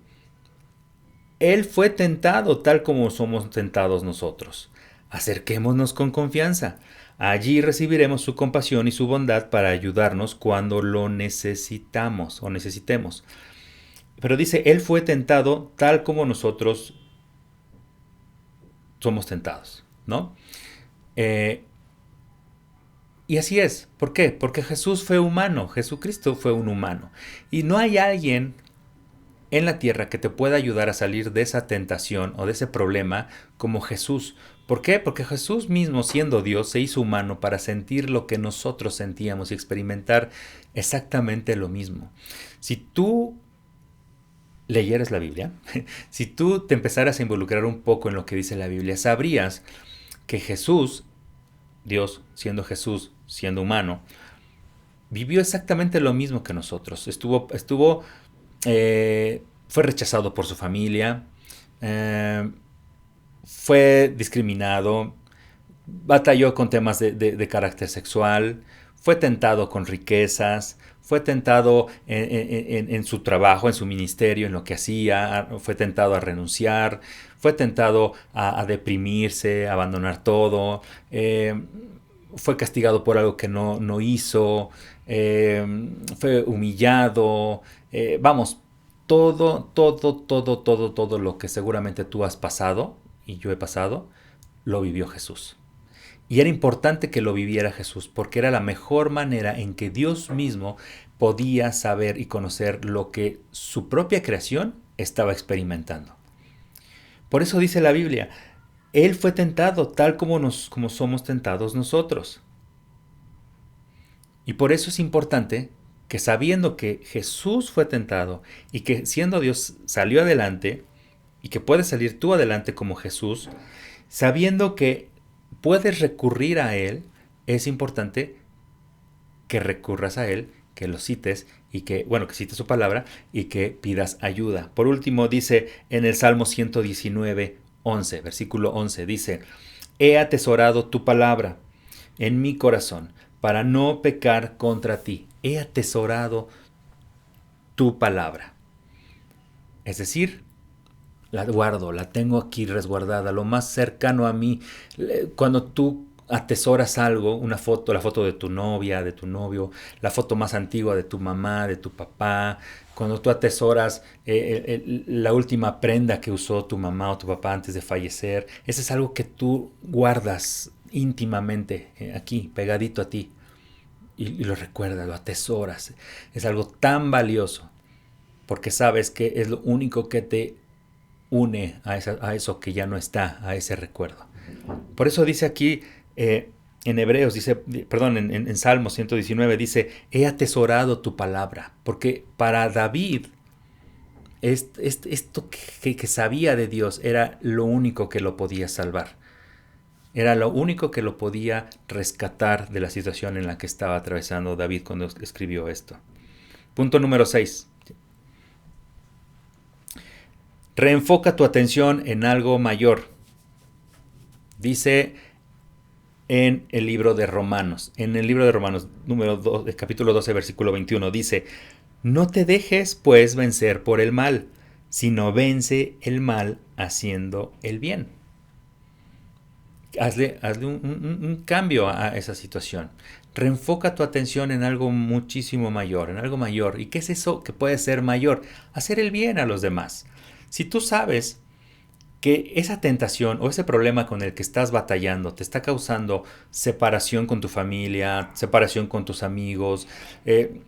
Él fue tentado tal como somos tentados nosotros. Acerquémonos con confianza. Allí recibiremos su compasión y su bondad para ayudarnos cuando lo necesitamos o necesitemos. Pero dice, Él fue tentado tal como nosotros somos tentados, ¿no? Y así es. ¿Por qué? Porque Jesús fue humano, Jesucristo fue un humano. Y no hay alguien en la tierra que te pueda ayudar a salir de esa tentación o de ese problema como Jesús. ¿Por qué? Porque Jesús mismo, siendo Dios, se hizo humano para sentir lo que nosotros sentíamos y experimentar exactamente lo mismo. Si tú leyeras la Biblia, si tú te empezaras a involucrar un poco en lo que dice la Biblia, sabrías que Jesús, Dios siendo humano, vivió exactamente lo mismo que nosotros. Fue rechazado por su familia, fue discriminado, batalló con temas de carácter sexual, fue tentado con riquezas, fue tentado en su trabajo, en su ministerio, en lo que hacía, fue tentado a renunciar, fue tentado a deprimirse, a abandonar todo, fue castigado por algo que no hizo, fue humillado, vamos, todo lo que seguramente tú has pasado y yo he pasado, lo vivió Jesús. Y era importante que lo viviera Jesús porque era la mejor manera en que Dios mismo podía saber y conocer lo que su propia creación estaba experimentando. Por eso dice la Biblia, Él fue tentado tal como somos tentados nosotros. Y por eso es importante que sabiendo que Jesús fue tentado y que siendo Dios salió adelante y que puedes salir tú adelante como Jesús, sabiendo que puedes recurrir a Él, es importante que recurras a Él, que lo cites y que cites su palabra y que pidas ayuda. Por último, dice en el Salmo 119, 11, versículo 11, dice, he atesorado tu palabra en mi corazón para no pecar contra ti. He atesorado tu palabra. Es decir, la guardo, la tengo aquí resguardada, lo más cercano a mí. Cuando tú atesoras algo, una foto, la foto de tu novia, de tu novio, la foto más antigua de tu mamá, de tu papá, cuando tú atesoras la última prenda que usó tu mamá o tu papá antes de fallecer, eso es algo que tú guardas íntimamente aquí, pegadito a ti, y lo recuerdas, lo atesoras. Es algo tan valioso porque sabes que es lo único que te une a eso que ya no está, a ese recuerdo. Por eso dice aquí en Hebreos, en Salmos 119, dice, he atesorado tu palabra, porque para David esto que sabía de Dios era lo único que lo podía salvar. Era lo único que lo podía rescatar de la situación en la que estaba atravesando David cuando escribió esto. Punto número 6. Reenfoca tu atención en algo mayor. Dice en el libro de Romanos, número 2, capítulo 12, versículo 21, dice, no te dejes pues vencer por el mal, sino vence el mal haciendo el bien. Hazle un cambio a esa situación. Reenfoca tu atención en algo muchísimo mayor, en algo mayor. ¿Y qué es eso que puede ser mayor? Hacer el bien a los demás. Si tú sabes que esa tentación o ese problema con el que estás batallando te está causando separación con tu familia, separación con tus amigos.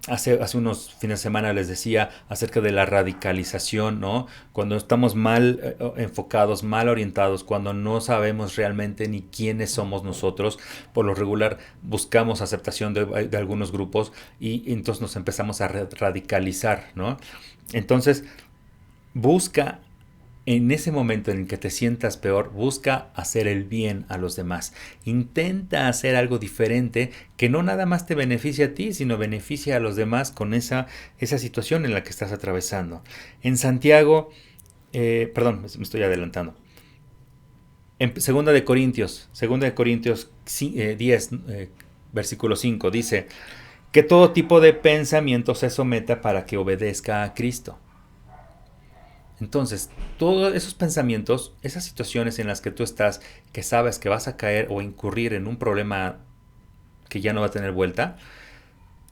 Hace unos fines de semana les decía acerca de la radicalización, ¿no? Cuando estamos mal enfocados, mal orientados, cuando no sabemos realmente ni quiénes somos nosotros, por lo regular buscamos aceptación de algunos grupos y entonces nos empezamos a radicalizar, ¿no? Entonces, busca en ese momento en el que te sientas peor, busca hacer el bien a los demás. Intenta hacer algo diferente que no nada más te beneficie a ti, sino beneficie a los demás con esa situación en la que estás atravesando. En Santiago, me estoy adelantando. En 2 de Corintios 10, versículo 5, dice que todo tipo de pensamiento se someta para que obedezca a Cristo. Entonces, todos esos pensamientos, esas situaciones en las que tú estás, que sabes que vas a caer o incurrir en un problema que ya no va a tener vuelta,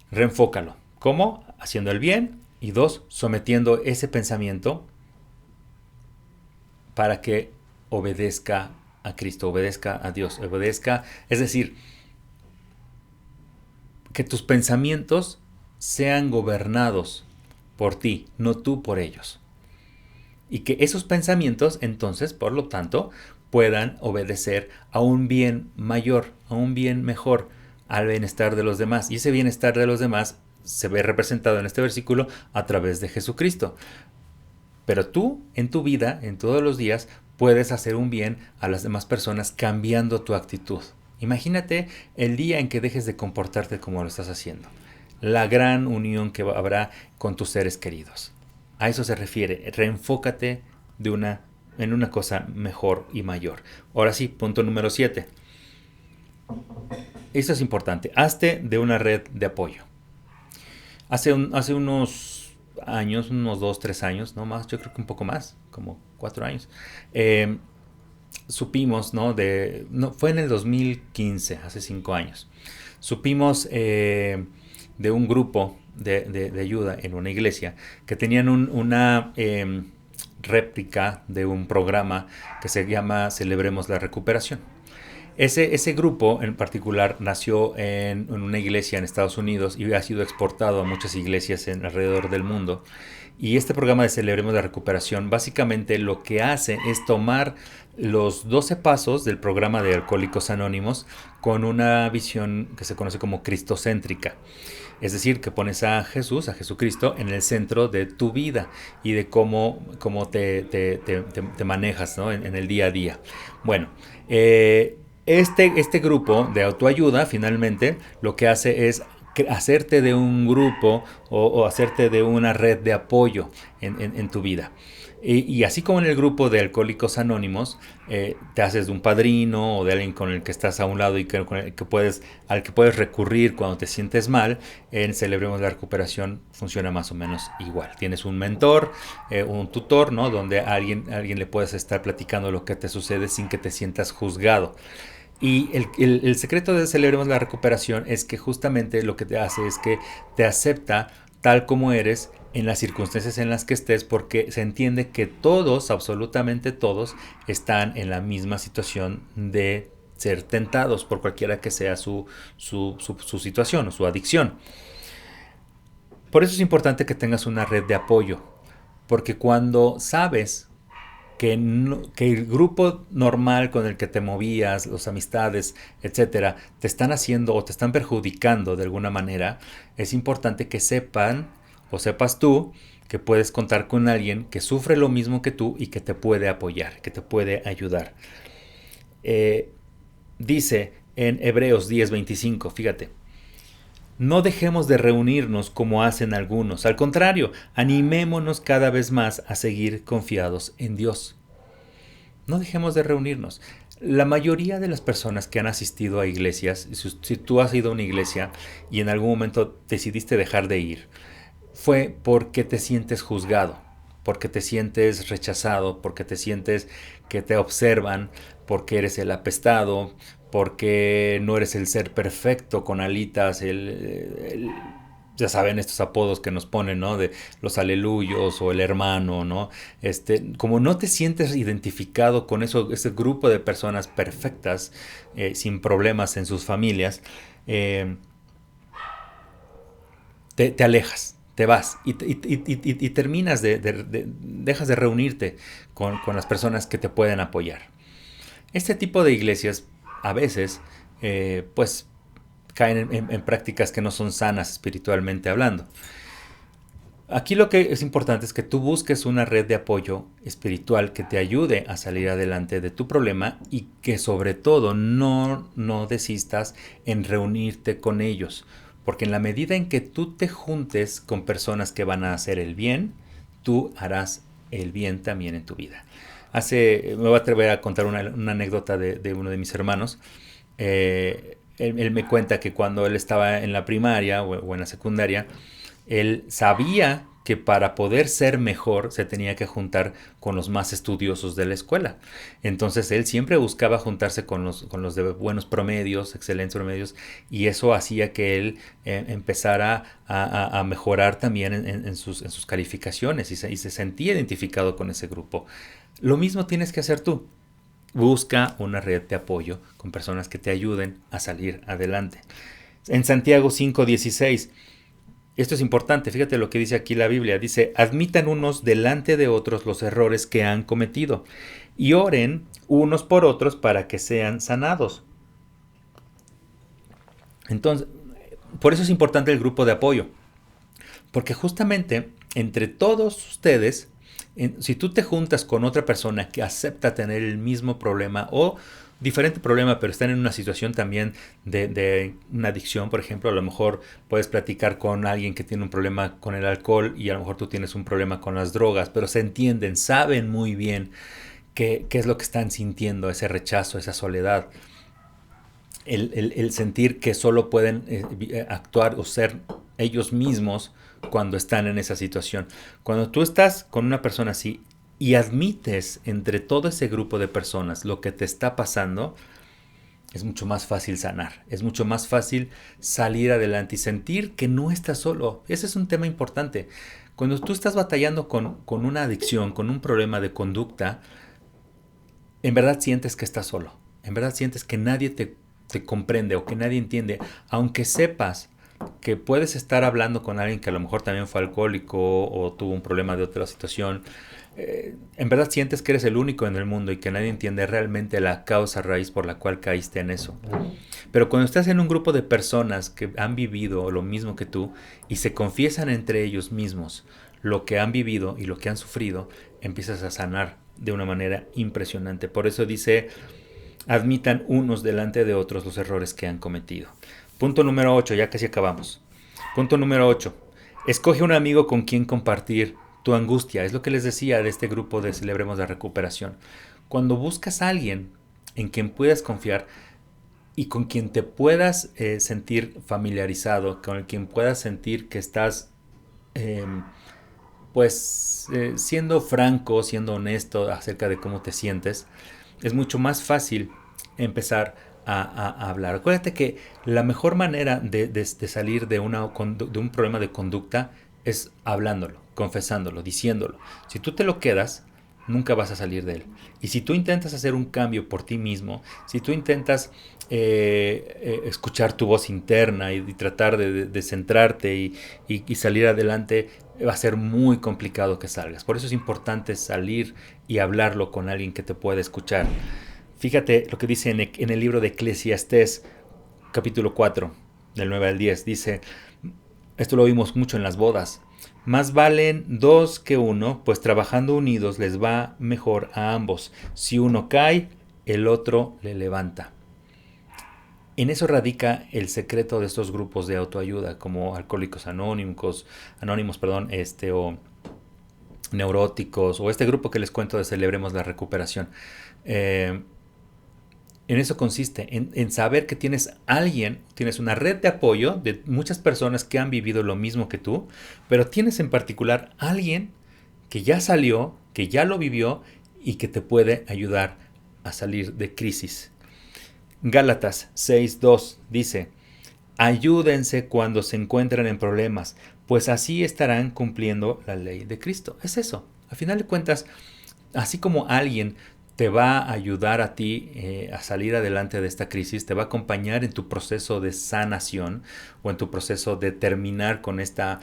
reenfócalo. ¿Cómo? Haciendo el bien. Y 2, sometiendo ese pensamiento para que obedezca a Cristo, obedezca a Dios, obedezca, es decir, que tus pensamientos sean gobernados por ti, no tú por ellos. Y que esos pensamientos, entonces, por lo tanto, puedan obedecer a un bien mayor, a un bien mejor, al bienestar de los demás. Y ese bienestar de los demás se ve representado en este versículo a través de Jesucristo. Pero tú, en tu vida, en todos los días, puedes hacer un bien a las demás personas cambiando tu actitud. Imagínate el día en que dejes de comportarte como lo estás haciendo. La gran unión que habrá con tus seres queridos. A eso se refiere, reenfócate en una cosa mejor y mayor. Ahora sí, punto número 7. Esto es importante. Hazte de una red de apoyo. Hace unos años, unos 2, 3 años, no más, yo creo que un poco más, como 4 años, eh, supimos, ¿no? No, fue en el 2015, hace 5 años. Supimos de un grupo de ayuda en una iglesia que tenían una réplica de un programa que se llama Celebremos la Recuperación. Ese grupo en particular nació en una iglesia en Estados Unidos y ha sido exportado a muchas iglesias alrededor del mundo. Y este programa de Celebremos la Recuperación básicamente lo que hace es tomar los 12 pasos del programa de Alcohólicos Anónimos con una visión que se conoce como cristocéntrica. Es decir, que pones a Jesús, a Jesucristo, en el centro de tu vida y de cómo te manejas, ¿no? en el día a día. Bueno, este grupo de autoayuda finalmente lo que hace es hacerte de un grupo o hacerte de una red de apoyo en tu vida. Y así como en el grupo de Alcohólicos Anónimos, te haces de un padrino o de alguien con el que estás a un lado y al que puedes recurrir cuando te sientes mal, en Celebremos la Recuperación funciona más o menos igual. Tienes un mentor, un tutor, ¿no? Donde a alguien le puedes estar platicando lo que te sucede sin que te sientas juzgado. Y el secreto de Celebremos la Recuperación es que justamente lo que te hace es que te acepta tal como eres en las circunstancias en las que estés, porque se entiende que todos, absolutamente todos, están en la misma situación de ser tentados por cualquiera que sea su situación o su adicción. Por eso es importante que tengas una red de apoyo, porque cuando sabes que el grupo normal con el que te movías, las amistades, etcétera, te están haciendo o te están perjudicando de alguna manera, es importante que sepan o sepas tú que puedes contar con alguien que sufre lo mismo que tú y que te puede apoyar, que te puede ayudar. Dice en Hebreos 10:25, fíjate, no dejemos de reunirnos como hacen algunos. Al contrario, animémonos cada vez más a seguir confiados en Dios. No dejemos de reunirnos. La mayoría de las personas que han asistido a iglesias, si tú has ido a una iglesia y en algún momento decidiste dejar de ir, fue porque te sientes juzgado, porque te sientes rechazado, porque te sientes que te observan, porque eres el apestado, porque no eres el ser perfecto con alitas, ya saben estos apodos que nos ponen, ¿no? De los aleluyos o el hermano, ¿no? Como no te sientes identificado con ese grupo de personas perfectas, sin problemas en sus familias, te alejas, te vas y terminas dejas de reunirte con las personas que te pueden apoyar. Este tipo de iglesias a veces, pues, caen en prácticas que no son sanas espiritualmente hablando. Aquí lo que es importante es que tú busques una red de apoyo espiritual que te ayude a salir adelante de tu problema y que sobre todo no desistas en reunirte con ellos. Porque en la medida en que tú te juntes con personas que van a hacer el bien, tú harás el bien también en tu vida. Me voy a atrever a contar una anécdota de uno de mis hermanos. Él me cuenta que cuando él estaba en la primaria o en la secundaria, él sabía que para poder ser mejor se tenía que juntar con los más estudiosos de la escuela. Entonces él siempre buscaba juntarse con los de buenos promedios, excelentes promedios, y eso hacía que él empezara a mejorar también en sus calificaciones y se sentía identificado con ese grupo. Lo mismo tienes que hacer tú. Busca una red de apoyo con personas que te ayuden a salir adelante. En Santiago 5:16, esto es importante, fíjate lo que dice aquí la Biblia. Dice, admitan unos delante de otros los errores que han cometido y oren unos por otros para que sean sanados. Entonces, por eso es importante el grupo de apoyo. Porque justamente entre todos ustedes, si tú te juntas con otra persona que acepta tener el mismo problema o diferente problema, pero están en una situación también de una adicción, por ejemplo, a lo mejor puedes platicar con alguien que tiene un problema con el alcohol y a lo mejor tú tienes un problema con las drogas, pero se entienden, saben muy bien qué es lo que están sintiendo, ese rechazo, esa soledad. el sentir que solo pueden actuar o ser ellos mismos cuando están en esa situación. Cuando tú estás con una persona así y admites entre todo ese grupo de personas lo que te está pasando, es mucho más fácil sanar, es mucho más fácil salir adelante y sentir que no estás solo. Ese es un tema importante. Cuando tú estás batallando con una adicción, con un problema de conducta, en verdad sientes que estás solo. En verdad sientes que nadie te comprende o que nadie entiende. Aunque sepas que puedes estar hablando con alguien que a lo mejor también fue alcohólico o tuvo un problema de otra situación, en verdad sientes que eres el único en el mundo y que nadie entiende realmente la causa raíz por la cual caíste en eso. Pero cuando estás en un grupo de personas que han vivido lo mismo que tú y se confiesan entre ellos mismos lo que han vivido y lo que han sufrido, empiezas a sanar de una manera impresionante. Por eso dice, admitan unos delante de otros los errores que han cometido. Punto número 8, ya casi acabamos. Punto número 8. Escoge un amigo con quien compartir tu angustia. Es lo que les decía de este grupo de Celebremos la Recuperación. Cuando buscas a alguien en quien puedas confiar y con quien te puedas sentir familiarizado, con quien puedas sentir que estás eh, siendo franco, siendo honesto acerca de cómo te sientes, es mucho más fácil empezar a hablar. Acuérdate que la mejor manera de salir de un problema de conducta es hablándolo, confesándolo, diciéndolo. Si tú te lo quedas, nunca vas a salir de él. Y si tú intentas hacer un cambio por ti mismo, si tú intentas escuchar tu voz interna y tratar de centrarte y salir adelante, va a ser muy complicado que salgas. Por eso es importante salir y hablarlo con alguien que te pueda escuchar. Fíjate lo que dice en el libro de Eclesiastés, capítulo 4, del 9 al 10. Dice, esto lo vimos mucho en las bodas. Más valen dos que uno, pues trabajando unidos les va mejor a ambos. Si uno cae, el otro le levanta. En eso radica el secreto de estos grupos de autoayuda, como Alcohólicos Anónimos, o Neuróticos, o este grupo que les cuento de Celebremos la Recuperación. En eso consiste, en saber que tienes tienes una red de apoyo de muchas personas que han vivido lo mismo que tú, pero tienes en particular alguien que ya salió, que ya lo vivió y que te puede ayudar a salir de crisis. Gálatas 6:2 dice, ayúdense cuando se encuentran en problemas, pues así estarán cumpliendo la ley de Cristo. Es eso. Al final de cuentas, así como alguien te va a ayudar a ti a salir adelante de esta crisis, te va a acompañar en tu proceso de sanación o en tu proceso de terminar con esta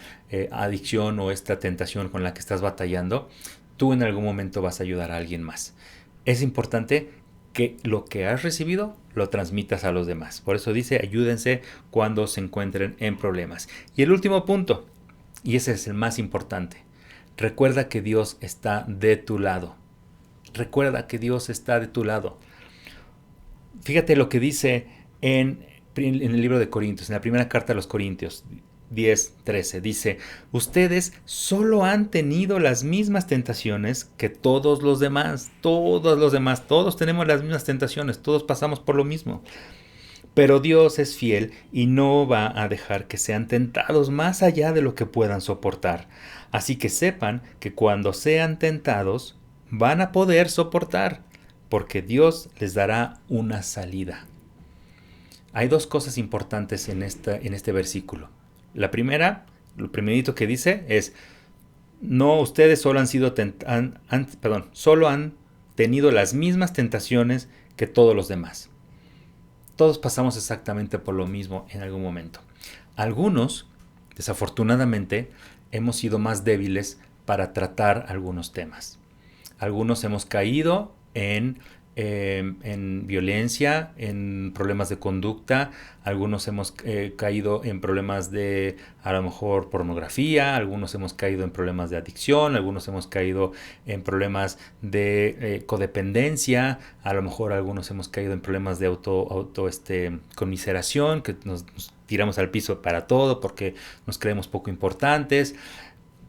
adicción o esta tentación con la que estás batallando, tú en algún momento vas a ayudar a alguien más. Es importante que lo que has recibido lo transmitas a los demás. Por eso dice, ayúdense cuando se encuentren en problemas. Y el último punto, y ese es el más importante, recuerda que Dios está de tu lado. Recuerda que Dios está de tu lado. Fíjate lo que dice en el libro de Corintios, en la primera carta a los Corintios 10:13. Dice, ustedes solo han tenido las mismas tentaciones que todos los demás. Todos tenemos las mismas tentaciones, todos pasamos por lo mismo. Pero Dios es fiel y no va a dejar que sean tentados más allá de lo que puedan soportar. Así que sepan que cuando sean tentados, van a poder soportar, porque Dios les dará una salida. Hay dos cosas importantes en este versículo. La primera, lo primerito que dice es, no, ustedes solo solo han tenido las mismas tentaciones que todos los demás. Todos pasamos exactamente por lo mismo en algún momento. Algunos, desafortunadamente, hemos sido más débiles para tratar algunos temas. Algunos hemos caído en violencia, en problemas de conducta, algunos hemos caído en problemas de a lo mejor pornografía, algunos hemos caído en problemas de adicción, algunos hemos caído en problemas de codependencia, a lo mejor algunos hemos caído en problemas de conmiseración, que nos tiramos al piso para todo porque nos creemos poco importantes.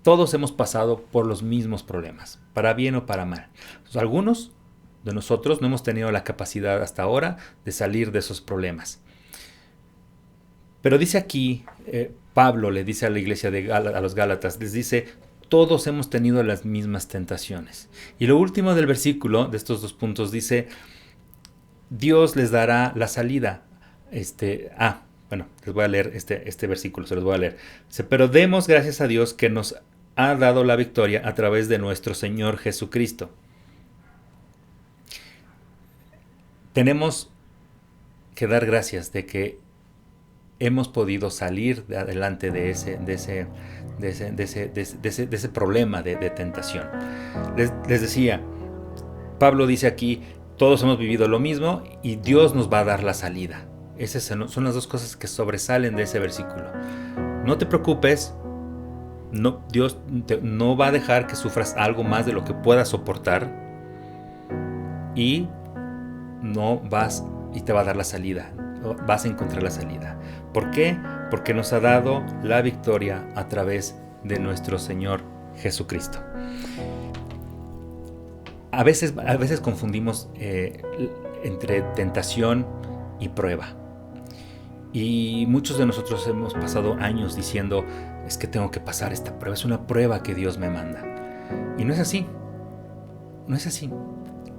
Todos hemos pasado por los mismos problemas, para bien o para mal. Algunos de nosotros no hemos tenido la capacidad hasta ahora de salir de esos problemas. Pero dice aquí, Pablo le dice a la iglesia a los Gálatas, les dice, todos hemos tenido las mismas tentaciones. Y lo último del versículo, de estos 2 puntos, dice, Dios les dará la salida. Bueno, les voy a leer este versículo, se los voy a leer. Dice, pero demos gracias a Dios que nos ha dado la victoria a través de nuestro Señor Jesucristo. Tenemos que dar gracias de que hemos podido salir de adelante de ese problema de tentación. Les decía, Pablo dice aquí, todos hemos vivido lo mismo y Dios nos va a dar la salida. Esas son las 2 cosas que sobresalen de ese versículo. No te preocupes, Dios no va a dejar que sufras algo más de lo que puedas soportar y te va a dar la salida. Vas a encontrar la salida. ¿Por qué? Porque nos ha dado la victoria a través de nuestro Señor Jesucristo. A veces confundimos entre tentación y prueba. Y muchos de nosotros hemos pasado años diciendo, es que tengo que pasar esta prueba, es una prueba que Dios me manda. Y no es así. No es así.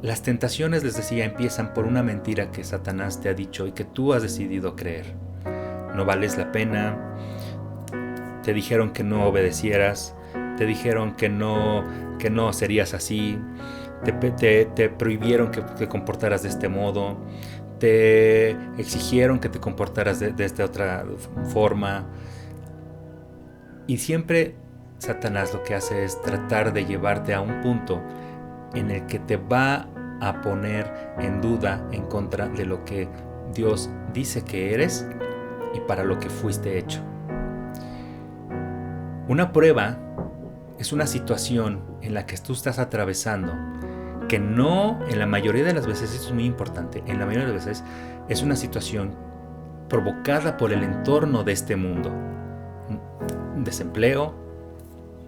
Las tentaciones, les decía, empiezan por una mentira que Satanás te ha dicho y que tú has decidido creer. No vales la pena, te dijeron que no obedecieras, te dijeron que no serías así, te prohibieron que te comportaras de este modo, te exigieron que te comportaras de esta otra forma. Y siempre Satanás lo que hace es tratar de llevarte a un punto en el que te va a poner en duda en contra de lo que Dios dice que eres y para lo que fuiste hecho. Una prueba es una situación en la que tú estás atravesando que no, en la mayoría de las veces, esto es muy importante, en la mayoría de las veces es una situación provocada por el entorno de este mundo. Un desempleo,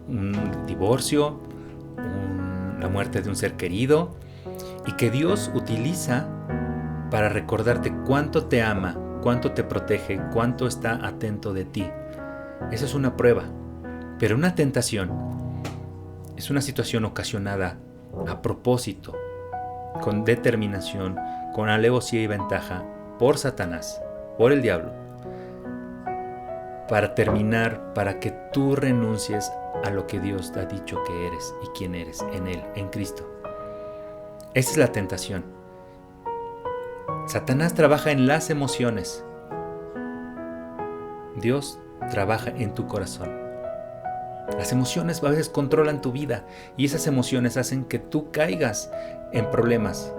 un divorcio, la muerte de un ser querido, y que Dios utiliza para recordarte cuánto te ama, cuánto te protege, cuánto está atento de ti. Esa es una prueba. Pero una tentación es una situación ocasionada a propósito, con determinación, con alevosía y ventaja, por Satanás, por el diablo, para terminar, para que tú renuncies a lo que Dios te ha dicho que eres y quién eres en Él, en Cristo. Esa es la tentación. Satanás trabaja en las emociones. Dios trabaja en tu corazón. Las emociones a veces controlan tu vida y esas emociones hacen que tú caigas en problemas,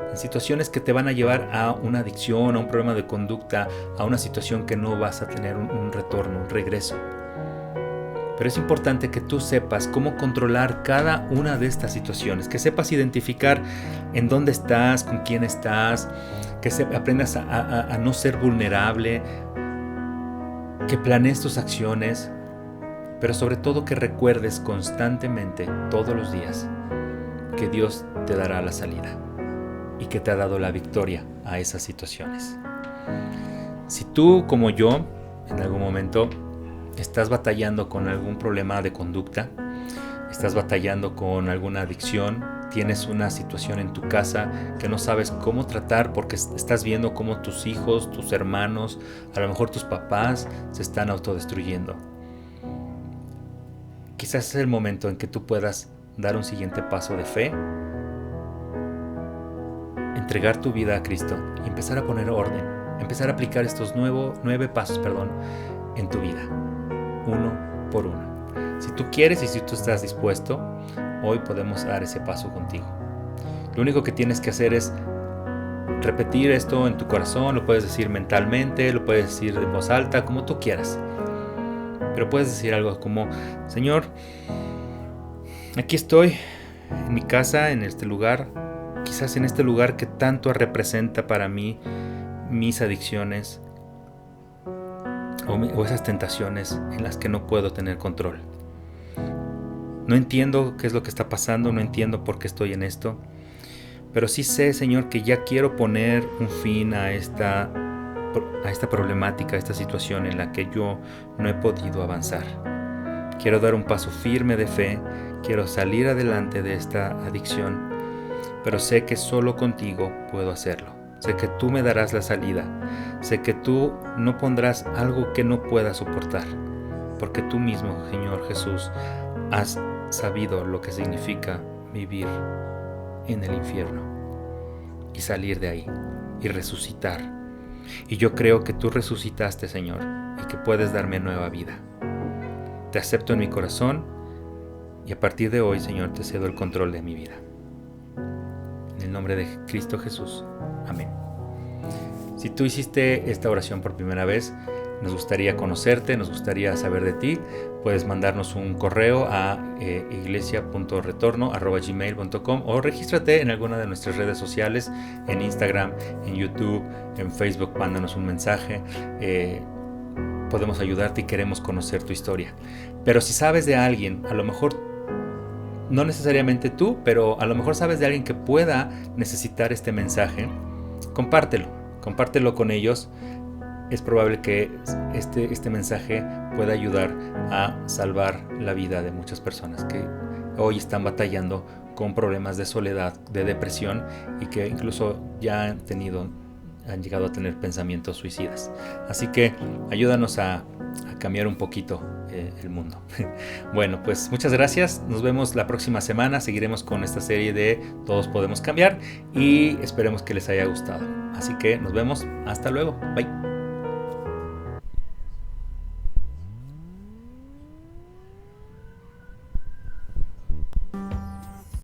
en situaciones que te van a llevar a una adicción, a un problema de conducta, a una situación que no vas a tener un retorno, un regreso. Pero es importante que tú sepas cómo controlar cada una de estas situaciones, que sepas identificar en dónde estás, con quién estás, que aprendas a no ser vulnerable, que planees tus acciones, pero sobre todo que recuerdes constantemente, todos los días, que Dios te dará la salida y que te ha dado la victoria a esas situaciones. Si tú, como yo, en algún momento estás batallando con algún problema de conducta, estás batallando con alguna adicción, tienes una situación en tu casa que no sabes cómo tratar porque estás viendo cómo tus hijos, tus hermanos, a lo mejor tus papás se están autodestruyendo. Quizás es el momento en que tú puedas dar un siguiente paso de fe, entregar tu vida a Cristo y empezar a poner orden, empezar a aplicar estos 9 pasos en tu vida, uno por uno. Si tú quieres y si tú estás dispuesto, hoy podemos dar ese paso contigo. Lo único que tienes que hacer es repetir esto en tu corazón, lo puedes decir mentalmente, lo puedes decir en voz alta, como tú quieras. Pero puedes decir algo como, Señor, aquí estoy, en mi casa, en este lugar, quizás en este lugar que tanto representa para mí mis adicciones o esas tentaciones en las que no puedo tener control. No entiendo qué es lo que está pasando, no entiendo por qué estoy en esto, pero sí sé, Señor, que ya quiero poner un fin a esta problemática, a esta situación en la que yo no he podido avanzar. Quiero dar un paso firme de fe, quiero salir adelante de esta adicción, pero sé que solo contigo puedo hacerlo. Sé que tú me darás la salida, sé que tú no pondrás algo que no pueda soportar, porque tú mismo, Señor Jesús, has sabido lo que significa vivir en el infierno y salir de ahí y resucitar. Y yo creo que tú resucitaste, Señor, y que puedes darme nueva vida. Te acepto en mi corazón y a partir de hoy, Señor, te cedo el control de mi vida. En el nombre de Cristo Jesús. Amén. Si tú hiciste esta oración por primera vez, nos gustaría conocerte, nos gustaría saber de ti. Puedes mandarnos un correo a iglesia.retorno@gmail.com o regístrate en alguna de nuestras redes sociales, en Instagram, en YouTube, en Facebook. Mándanos un mensaje. Podemos ayudarte y queremos conocer tu historia. Pero si sabes de alguien, a lo mejor no necesariamente tú, pero a lo mejor sabes de alguien que pueda necesitar este mensaje, compártelo con ellos. Es probable que este mensaje pueda ayudar a salvar la vida de muchas personas que hoy están batallando con problemas de soledad, de depresión y que incluso ya han llegado a tener pensamientos suicidas. Así que ayúdanos a cambiar un poquito el mundo. Bueno, pues muchas gracias. Nos vemos la próxima semana. Seguiremos con esta serie de Todos Podemos Cambiar y esperemos que les haya gustado. Así que nos vemos. Hasta luego. Bye.